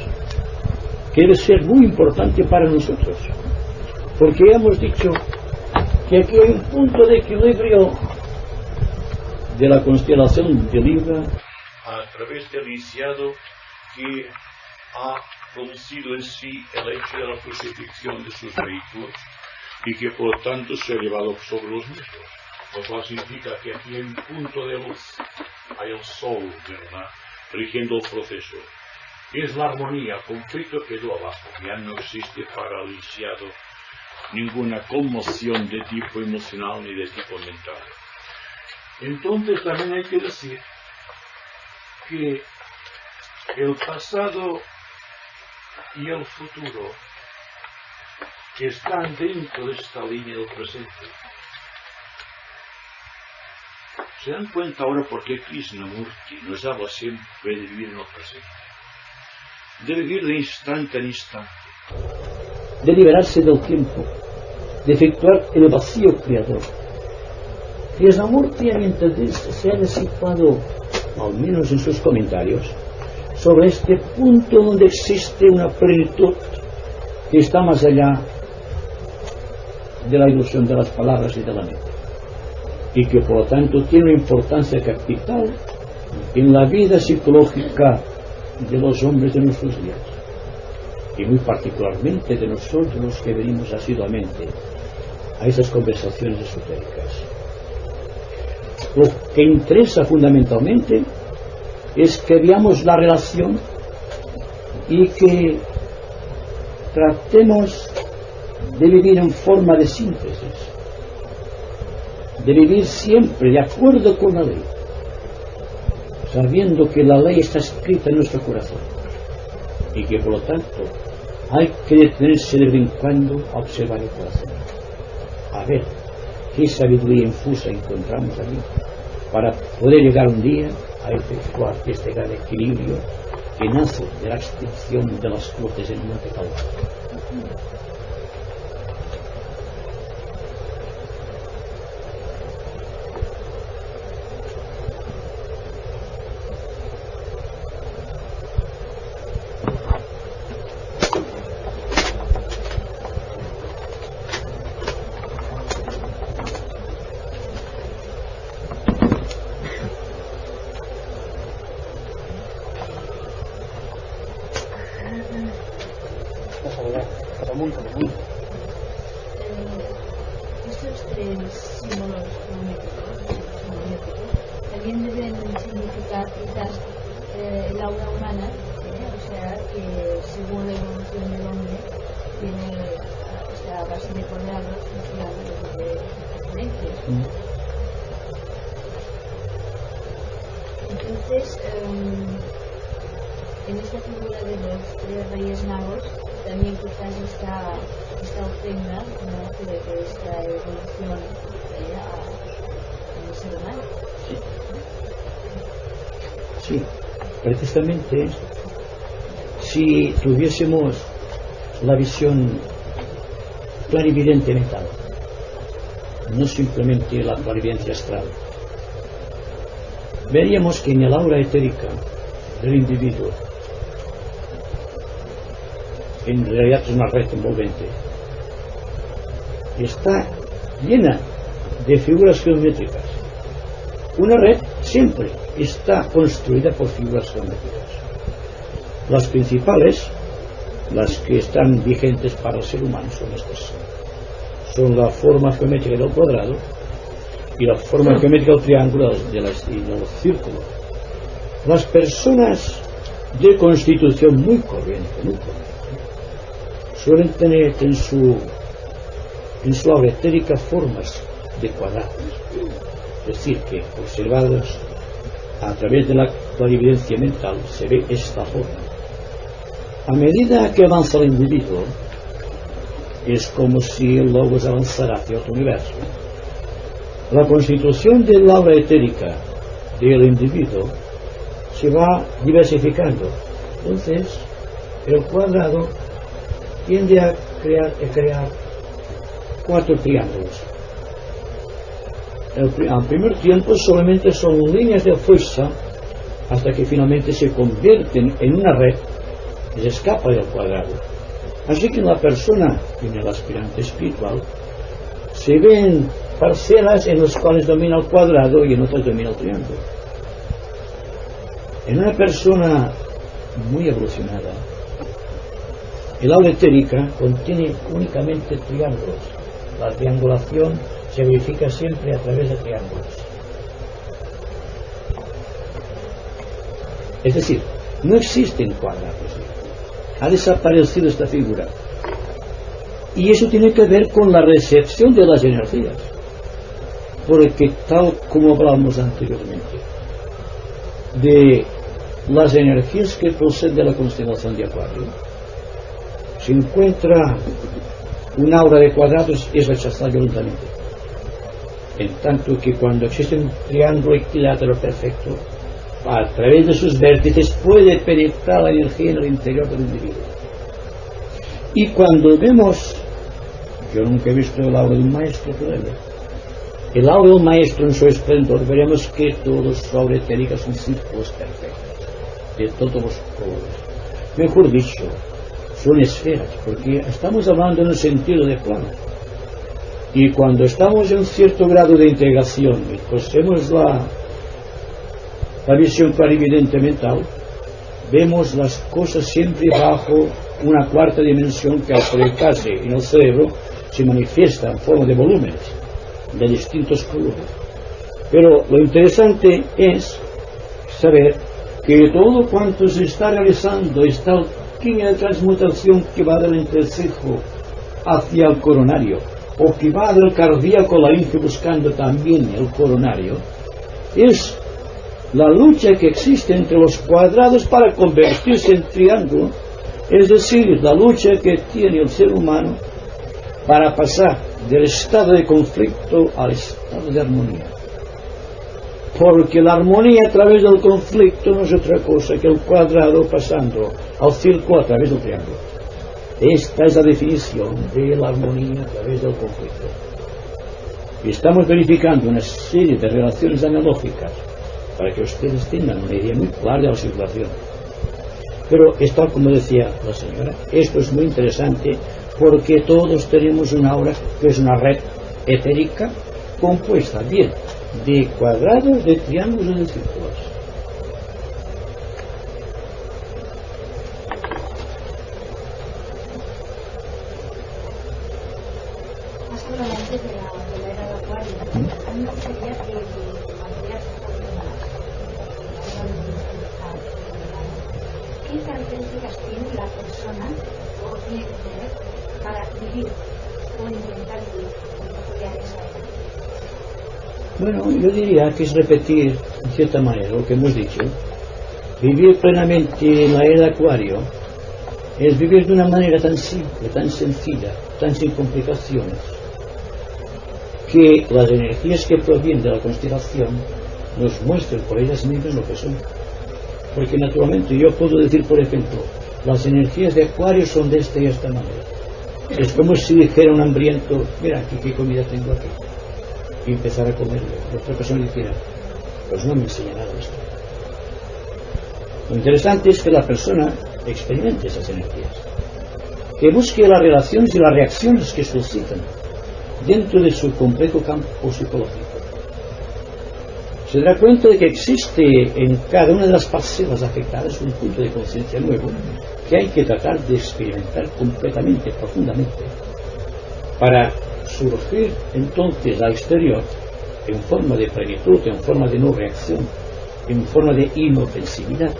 que debe ser muy importante para nosotros, porque ya hemos dicho que aquí hay un punto de equilibrio de la constelación de Libra a través del iniciado que ha producido en sí el hecho de la crucifixión de sus vehículos y que por lo tanto se ha elevado sobre los mismos, lo cual significa que aquí hay un punto de luz, hay el sol, ¿verdad?, rigiendo el proceso. Es la armonía, conflicto quedó abajo, ya no existe para el iniciado ninguna conmoción de tipo emocional ni de tipo mental. Entonces también hay que decir que el pasado y el futuro que están dentro de esta línea del presente. ¿Se dan cuenta ahora por qué Krishnamurti nos habla siempre de vivir en el presente? De vivir de instante en instante, de liberarse del tiempo, de efectuar el vacío creador. Krishnamurti entonces se ha situado, al menos en sus comentarios, sobre este punto donde existe una plenitud que está más allá de la ilusión de las palabras y de la mente, y que por lo tanto tiene una importancia capital en la vida psicológica de los hombres de nuestros días, y muy particularmente de nosotros que venimos asiduamente a esas conversaciones esotéricas. Lo que interesa fundamentalmente es que veamos la relación y que tratemos de vivir en forma de síntesis, de vivir siempre de acuerdo con la ley, sabiendo que la ley está escrita en nuestro corazón y que por lo tanto hay que detenerse de vez en cuando a observar el corazón, a ver qué sabiduría infusa encontramos allí para poder llegar un día a efectuar este gran equilibrio que nace de la extinción de las cruces en Monte Calvario. Estos tres símbolos geométricos también deben significar quizás el aura humana, o sea que según la evolución del hombre tiene a base de cuadrados de diferencias. Entonces, en esta figura de los tres reyes magos también quizás esta ofrenda, ¿no?, de esta evolución en el ser humano. Sí, precisamente si tuviésemos la visión clarividente mental, no simplemente la clarividencia astral, veríamos que en el aura etérica del individuo, en realidad es una red envolvente, está llena de figuras geométricas. Una red siempre está construida por figuras geométricas. Las principales, las que están vigentes para el ser humano, son estas. Son la forma geométrica del cuadrado y la forma geométrica del triángulo y del círculo. Las personas de constitución muy corriente, suelen tener en su aura etérica formas de cuadrados. Es decir, que observados a través de la clarividencia mental se ve esta forma. A medida que avanza el individuo, es como si el logos avanzara hacia otro universo. La constitución del aura etérica del individuo se va diversificando. Entonces, el cuadrado tiende a crear 4 triángulos. Al primer tiempo solamente son líneas de fuerza hasta que finalmente se convierten en una red que se escapa del cuadrado. Así que en la persona y en el aspirante espiritual se ven parcelas en las cuales domina el cuadrado y en otras domina el triángulo. En una persona muy evolucionada, el aura etérica contiene únicamente triángulos. La triangulación se verifica siempre a través de triángulos. Es decir, no existen cuadrados. Ha desaparecido esta figura. Y eso tiene que ver con la recepción de las energías. Porque tal como hablamos anteriormente, de las energías que proceden de la constelación de Acuario, se encuentra un aura de cuadrados es rechazada violentamente. En tanto que cuando existe un triángulo equilátero perfecto, a través de sus vértices puede penetrar la energía en el interior del individuo. Y cuando vemos, yo nunca he visto el aura de un maestro todavía, el aura del maestro en su esplendor, veremos que todos su aura etérica son círculos perfectos, de todos los colores. Mejor dicho, son esferas, porque estamos hablando en el sentido de plano. Y cuando estamos en cierto grado de integración y poseemos la visión clarividente mental, vemos las cosas siempre bajo una cuarta dimensión que al proyectarse en el cerebro se manifiesta en forma de volúmenes de distintos colores. Pero lo interesante es saber que todo cuanto se está realizando está línea de transmutación que va del entrecejo hacia el coronario, o que va del cardíaco laringe buscando también el coronario, es la lucha que existe entre los cuadrados para convertirse en triángulo, es decir, la lucha que tiene el ser humano para pasar del estado de conflicto al estado de armonía. Porque la armonía a través del conflicto no es otra cosa que el cuadrado pasando al círculo a través del triángulo. Esta es la definición de la armonía a través del conflicto. Y estamos verificando una serie de relaciones analógicas para que ustedes tengan una idea muy clara de la situación. Pero es tal como decía la señora, esto es muy interesante porque todos tenemos una aura que es una red etérica compuesta bien de cuadrados, de triángulos y de círculos. Has hablado antes de la era de Acuario. A mí me gustaría que ampliaras un poco más. ¿Qué características tiene la persona o tiene que tener para vivir o intentar vivir esa era? Bueno, yo diría que es repetir, en cierta manera, lo que hemos dicho. Vivir plenamente en la era de Acuario es vivir de una manera tan simple, tan sencilla, tan sin complicaciones, que las energías que provienen de la constelación nos muestren por ellas mismas lo que son. Porque naturalmente yo puedo decir, por ejemplo, las energías de Acuario son de esta y esta manera. Es como si dijera un hambriento, mira aquí qué comida tengo aquí, y empezar a comerlo. La otra persona dijera, pues no me enseña nada esto. Lo interesante es que la persona experimente esas energías, que busque las relaciones y las reacciones que suscitan dentro de su complejo campo psicológico. se dará cuenta de que existe en cada una de las parcelas afectadas un punto de conciencia nuevo que hay que tratar de experimentar completamente, profundamente, para surgir entonces al exterior en forma de plenitud, en forma de no reacción, en forma de inofensividad.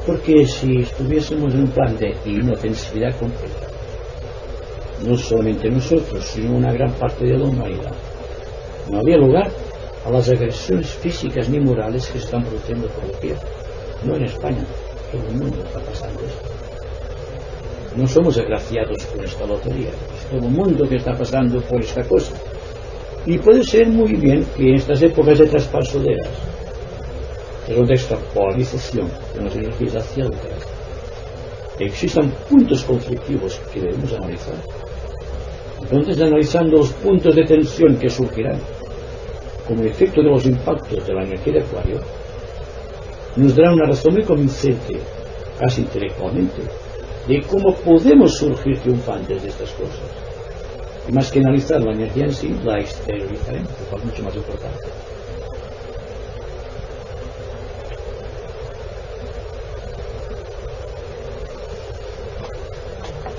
Porque si estuviésemos en un plan de inofensividad completa, no solamente nosotros, sino una gran parte de la humanidad, no había lugar a las agresiones físicas ni morales que se están produciendo por doquier. No en España, todo el mundo está pasando esto. No somos agraciados por esta lotería, es todo el mundo que está pasando por esta cosa. Y puede ser muy bien que en estas épocas de traspaso de eras, de esta polarización de las energías hacia el otras, existan puntos conflictivos que debemos analizar. Entonces, analizando los puntos de tensión que surgirán como efecto de los impactos de la energía de Acuario, nos dará una razón muy convincente, casi intelectualmente, de cómo podemos surgir triunfantes de estas cosas. Y más que analizar la energía en sí, la exteriorizaremos, lo cual es mucho más importante.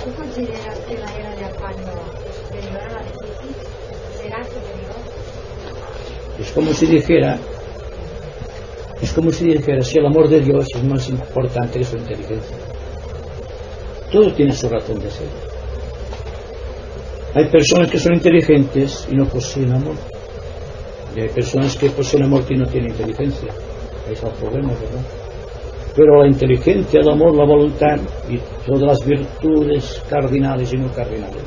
¿Tú consideras que la era de Acuario es superior a la de Piscis? ¿Será superior? Es como si dijera, si el amor de Dios es más importante que su inteligencia. Todo tiene su razón de ser. Hay personas que son inteligentes y no poseen amor. Y hay personas que poseen amor y no tienen inteligencia. Ahí está el problema, ¿verdad? Pero la inteligencia, el amor, la voluntad y todas las virtudes cardinales y no cardinales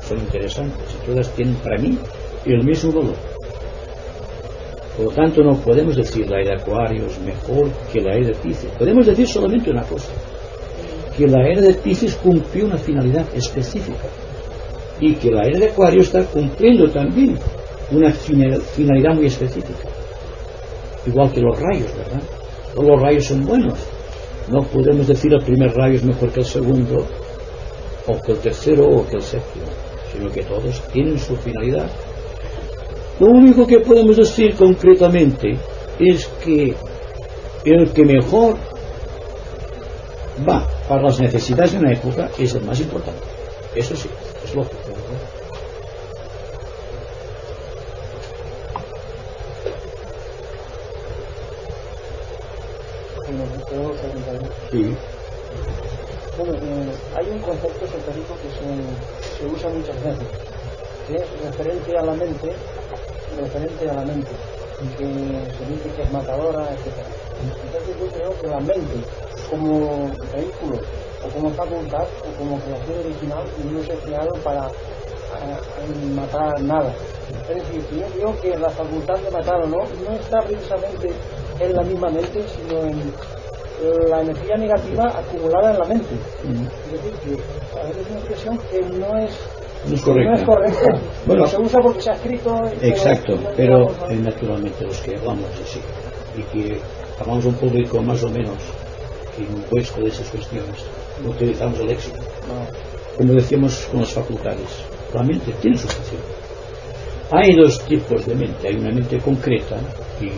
son interesantes y todas tienen para mí el mismo valor. Por lo tanto, no podemos decir la era de Acuario es mejor que la era de Piscis. Podemos decir solamente una cosa, que la era de Piscis cumplió una finalidad específica y que la era de Acuario está cumpliendo también una finalidad muy específica. Igual que los rayos, ¿verdad? Todos los rayos son buenos. No podemos decir el primer rayo es mejor que el segundo, o que el tercero, o que el séptimo, sino que todos tienen su finalidad. Lo único que podemos decir concretamente es que el que mejor va para las necesidades de una época es el más importante. Eso sí, es lógico, ¿verdad? Sí. Bueno, hay un concepto esotérico que se usa muchas veces, que es referente a la mente, que se dice que es matadora, etc. Entonces yo creo que la mente, como vehículo, o como facultad, o como creación original, no se ha creado para matar nada. Es decir, yo creo que la facultad de matar o no está precisamente en la misma mente, sino en la energía negativa acumulada en la mente. Es decir, que a veces es una expresión que no es correcta. Bueno, se usa porque se ha escrito. Exacto, pero naturalmente los que hablamos así y que hablamos a un público más o menos impuesto de esas cuestiones, no utilizamos el léxico. Como decíamos con las facultades, la mente tiene su función. Hay dos tipos de mente, hay una mente concreta y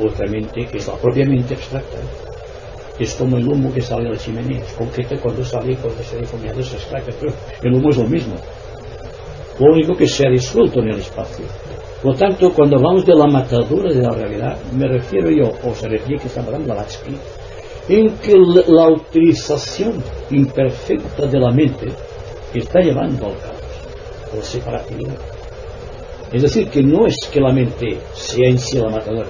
otra mente que es la propia mente abstracta. Es como el humo que sale de la chimenea, es concreta cuando sale y cuando se difumiado es abstracta, pero el humo es lo mismo. Lo único que se ha disuelto en el espacio. Por lo tanto, cuando hablamos de la matadura de la realidad, me refiero yo, o se refiere que está hablando Blavatsky, en que la utilización imperfecta de la mente está llevando al caos, a la separatividad. Es decir, que no es que la mente sea en sí la matadora,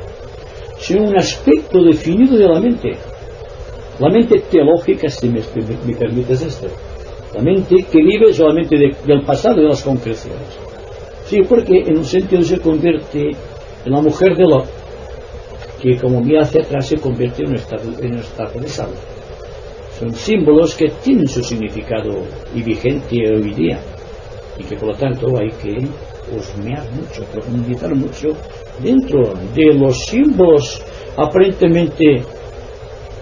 sino un aspecto definido de la mente. La mente teológica, si me permites esto, la mente que vive solamente del pasado y de las concreciones. Sí, porque en un sentido se convierte en la mujer de Lot, que como mira hacia atrás se convierte en un estado de salud. Son símbolos que tienen su significado y vigente hoy día, y que por lo tanto hay que husmear mucho, profundizar mucho dentro de los símbolos aparentemente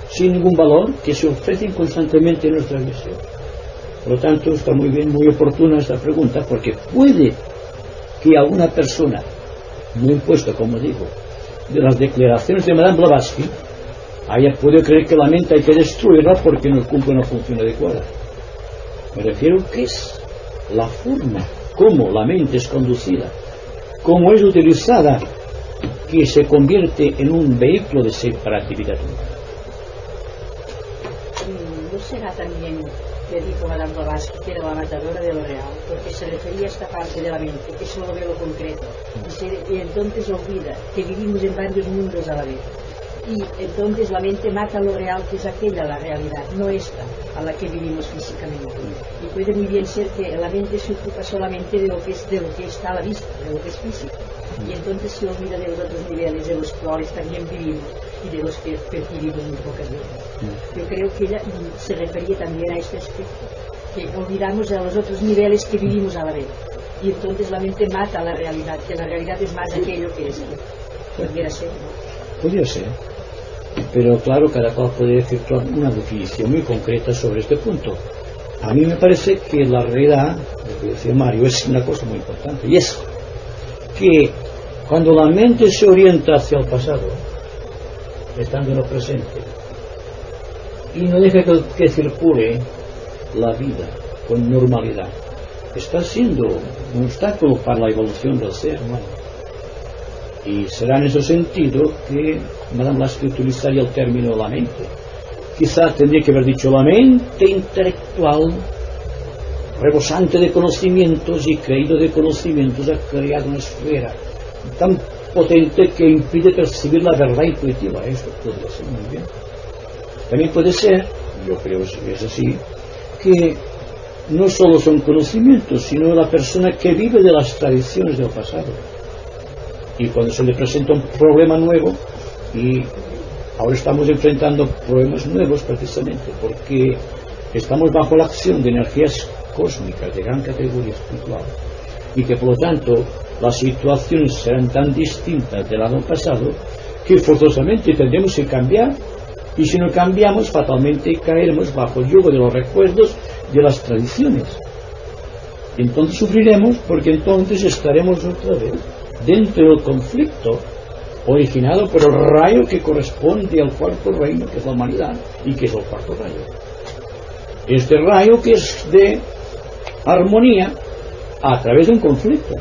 sin ningún valor que se ofrecen constantemente en nuestra visión. Por lo tanto, está muy bien, muy oportuna esta pregunta, porque puede que alguna persona, muy impuesta, como digo, de las declaraciones de Madame Blavatsky haya podido creer que la mente hay que destruirla porque no cumple una función adecuada. Me refiero que es la forma como la mente es conducida, cómo es utilizada, que se convierte en un vehículo de separatividad. ¿No será también, que dijo Madame Blavatsky, que era la matadora de lo real? Porque se refería a esta parte de la mente, que solo ve lo concreto, y entonces olvida que vivimos en varios mundos a la vez. Y entonces la mente mata lo real, que es aquella la realidad, no esta a la que vivimos físicamente. Y puede muy bien ser que la mente se ocupa solamente de lo que está a la vista, de lo que es físico, y entonces se olvida de los otros niveles de los cuales también vivimos y de los que percibimos muy pocas veces. Yo creo que ella se refería también a este aspecto, que olvidamos a los otros niveles que vivimos a la vez, y entonces la mente mata la realidad, que la realidad es más aquello que es. Pudiera ser, ¿no? Podría ser, pero claro, cada cual puede decir una definición muy concreta sobre este punto. A mí me parece que la realidad, lo que decía Mario, es una cosa muy importante, y es que cuando la mente se orienta hacia el pasado, estando en lo presente, y no deja que circule la vida con normalidad, está siendo un obstáculo para la evolución del ser humano. Y será en ese sentido que Madame Blavatsky utilizaría el término la mente. Quizá tendría que haber dicho la mente intelectual, rebosante de conocimientos y creído de conocimientos, ha creado una esfera tan potente que impide percibir la verdad intuitiva. Esto podría ser muy bien. También puede ser, yo creo que es así, que no solo son conocimientos, sino la persona que vive de las tradiciones del pasado. Y cuando se le presenta un problema nuevo, y ahora estamos enfrentando problemas nuevos precisamente porque estamos bajo la acción de energías cósmicas de gran categoría espiritual, y que por lo tanto las situaciones serán tan distintas del año pasado que forzosamente tendremos que cambiar, y si no cambiamos fatalmente caeremos bajo el yugo de los recuerdos de las tradiciones. Entonces sufriremos, porque entonces estaremos otra vez dentro del conflicto originado por el rayo que corresponde al cuarto reino, que es la humanidad, y que es el cuarto rayo. Este rayo que es de armonía a través de un conflicto.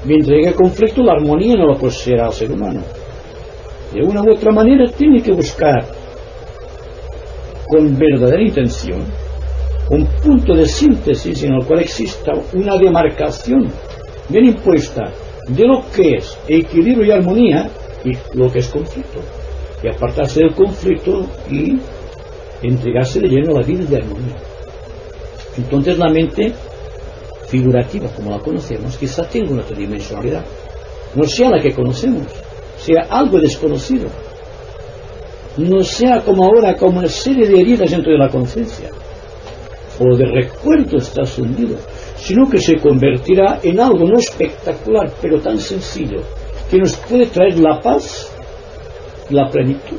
Mientras llegue el conflicto, la armonía no la poseerá el ser humano. De una u otra manera tiene que buscar con verdadera intención un punto de síntesis en el cual exista una demarcación bien impuesta de lo que es equilibrio y armonía y lo que es conflicto, y apartarse del conflicto y entregarse de lleno a la vida de armonía. Entonces la mente figurativa, como la conocemos, quizá tenga una tridimensionalidad, no sea la que conocemos, sea algo desconocido, no sea como ahora, como una serie de heridas dentro de la conciencia o de recuerdos trascendidos, sino que se convertirá en algo no espectacular, pero tan sencillo, que nos puede traer la paz y la plenitud.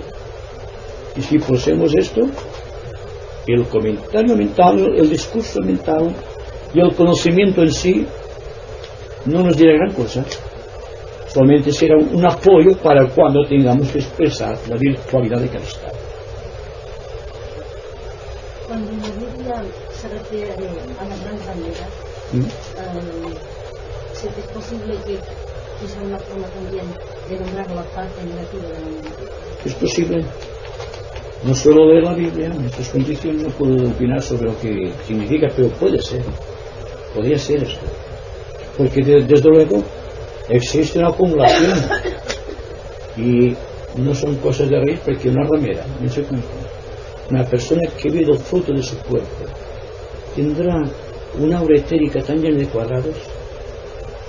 Y si poseemos esto, el comentario mental, el discurso mental y el conocimiento en sí no nos dirá gran cosa, solamente será un apoyo para cuando tengamos que expresar la virtualidad de cada estado. Cuando la Biblia se refiere a la gran bandera, ¿es posible que sea una forma también de nombrar la parte negativa de la mente? Es posible. No solo leer la Biblia, en estas condiciones no puedo opinar sobre lo que significa, pero puede ser. Podría ser esto. Porque desde luego existe una acumulación y no son cosas de reír, porque una ramera, en ese punto, una persona que vive el fruto de su cuerpo tendrá una aura etérica tan llena de cuadrados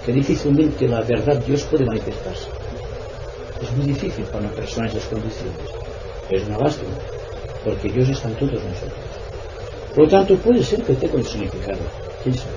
que difícilmente la verdad Dios puede manifestarse. Es muy difícil para una persona en esas condiciones. Es una lástima, porque Dios está en todos nosotros. Por lo tanto, puede ser que esté con significado. ¿Quién sabe?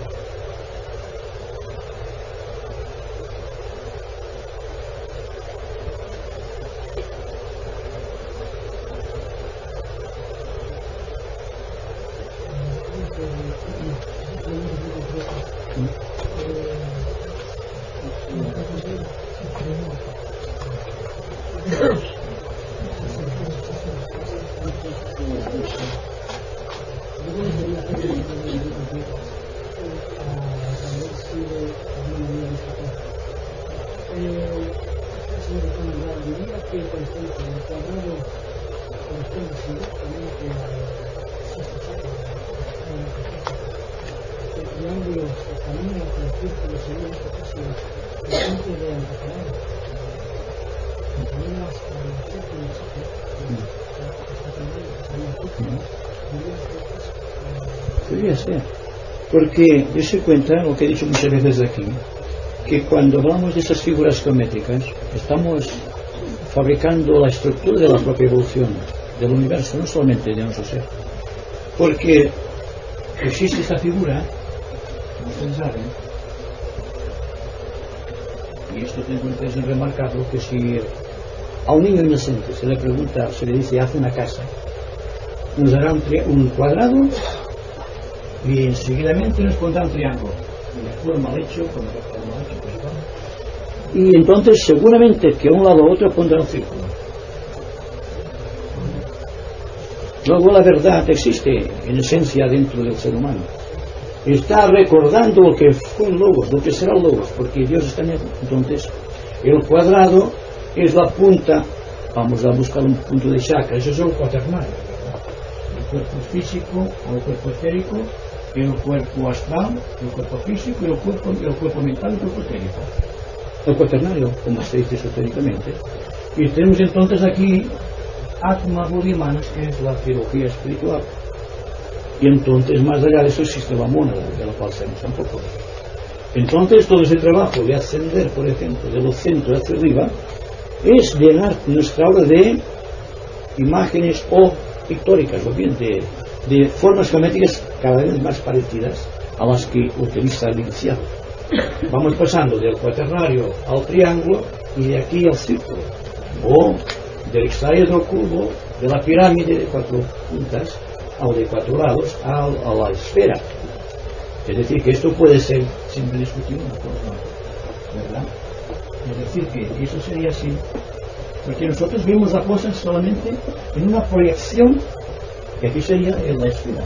Podría ser, porque dése cuenta lo que he dicho muchas veces de aquí, que cuando hablamos de esas figuras geométricas estamos fabricando la estructura de la propia evolución del universo, no solamente de nuestro ser, porque existe esta figura, como ustedes saben, y esto tengo interés en remarcarlo, que si a un niño inocente se le pregunta, se le dice haz una casa, nos dará un cuadrado y enseguidamente nos pondrá un triángulo, de forma mal hecho, con la forma mal hecho, y entonces seguramente que a un lado o otro pondrá un círculo. Luego la verdad existe en esencia dentro del ser humano. Está recordando lo que fue el Logos, lo que será el Logos, porque Dios está en él. Entonces el cuadrado es la punta, vamos a buscar un punto de chakra, eso es el cuaternario, el cuerpo físico o el cuerpo etérico, el cuerpo astral, el cuerpo físico y el cuerpo mental y el cuerpo etérico. El cuaternario, como se dice esotéricamente. Y tenemos entonces aquí Atma Buddhi Manas, que es la filología espiritual. Y entonces más allá de eso existe la mónada, de la cual sabemos un poco. Entonces todo ese trabajo de ascender, por ejemplo, de los centros hacia arriba, es llenar nuestra obra de imágenes o pictóricas, o bien de formas geométricas cada vez más parecidas a las que utiliza el iniciado. Vamos pasando del cuaternario al triángulo y de aquí al círculo, o del hexaedro cubo, de la pirámide de 4 puntas o de 4 lados a la esfera. Es decir, que esto puede ser siempre discutido una cosa, ¿verdad? Es decir, que eso sería así, porque nosotros vemos la cosa solamente en una proyección, que aquí sería en la esfera,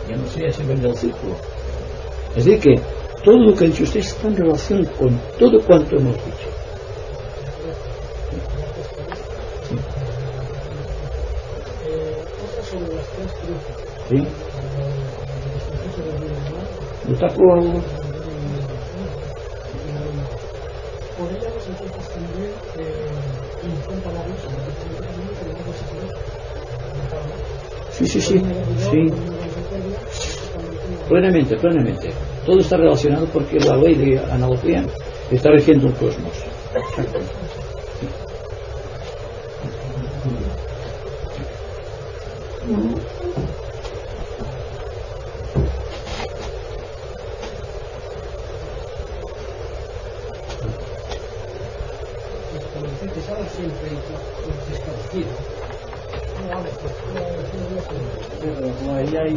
ya no sería simplemente el círculo. Es decir, que todo lo que ha dicho usted está en relación con todo cuanto hemos dicho. Sí. ¿No está probado? Sí. Plenamente. Todo está relacionado porque la ley de analogía está rigiendo un cosmos.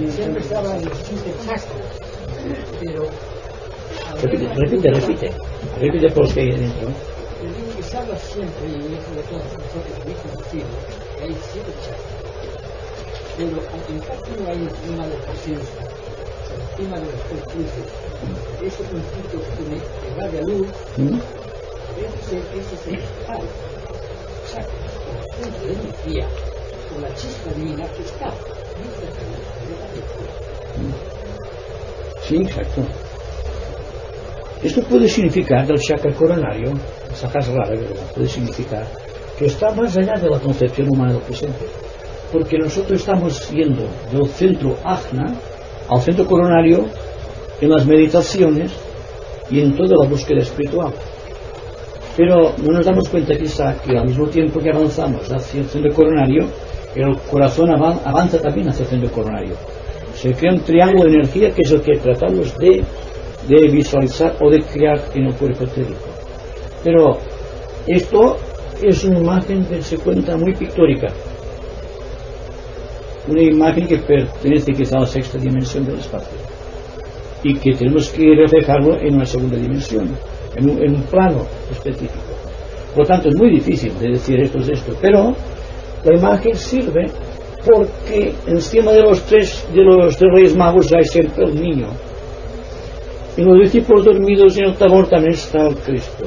Siempre estaba en el chiste chasco, pero repite por los que hay dentro. el digo que se habla siempre, y eso de todos nosotros mismos decimos, que hay siempre chasco, pero en parte no hay encima de presencia, encima de los conflictos, ese conflicto que va de luz, ese es el tal chasco, el punto de energía, con la chispa divina que está. Sí, exacto. Esto puede significar del chakra coronario, esa casa rara, ¿verdad? Puede significar que está más allá de la concepción humana del presente, porque nosotros estamos yendo del centro ajna al centro coronario en las meditaciones y en toda la búsqueda espiritual, pero no nos damos cuenta quizá que al mismo tiempo que avanzamos hacia el centro coronario, el corazón avanza también hacia el centro coronario. Se crea un triángulo de energía que es el que tratamos de visualizar o de crear en el cuerpo etérico. Pero esto es una imagen que se cuenta muy pictórica, una imagen que pertenece quizá a la sexta dimensión del espacio y que tenemos que reflejarlo en una segunda dimensión, en un plano específico. Por tanto, es muy difícil de decir esto es esto, pero la imagen sirve porque encima de los tres Reyes Magos hay siempre el niño. Y los discípulos dormidos en el tabor también está el Cristo.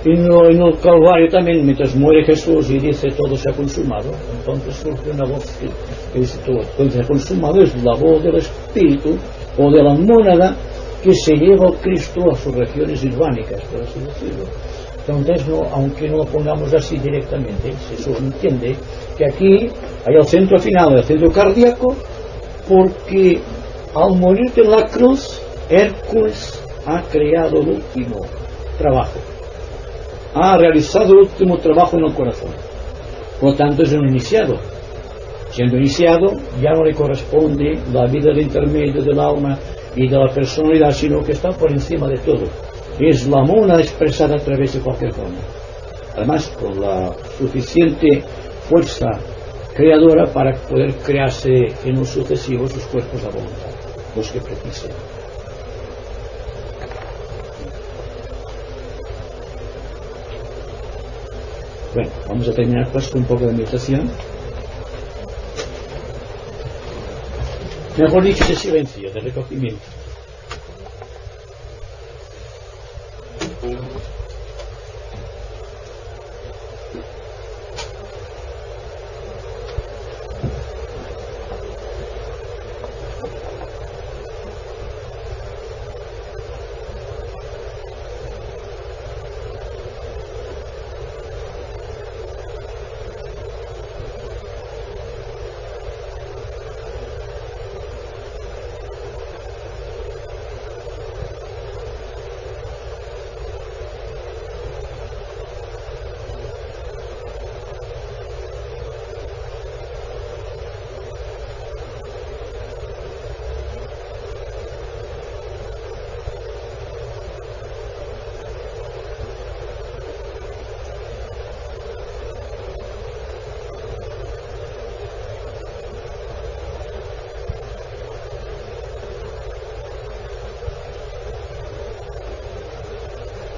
Y en el Calvario también, mientras muere Jesús y dice todo se ha consumado, entonces surge una voz que dice todo se ha consumado. Es la voz del Espíritu o de la mónada que se lleva al Cristo a sus regiones hispánicas, por así decirlo. Entonces, aunque no lo pongamos así directamente, se subentiende que aquí hay el centro final, el centro cardíaco, porque al morir en la cruz, Hércules ha creado el último trabajo, ha realizado el último trabajo en el corazón. Por lo tanto, es un iniciado. Siendo iniciado, ya no le corresponde la vida de intermedio del alma y de la personalidad, sino que está por encima de todo. Es la mónada expresada a través de cualquier forma. Además, con la suficiente fuerza creadora para poder crearse en los sucesivos sus cuerpos a voluntad, los que precisen. Bueno, vamos a terminar pues con un poco de meditación. Mejor dicho, de silencio, de recogimiento.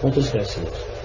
Muchas gracias.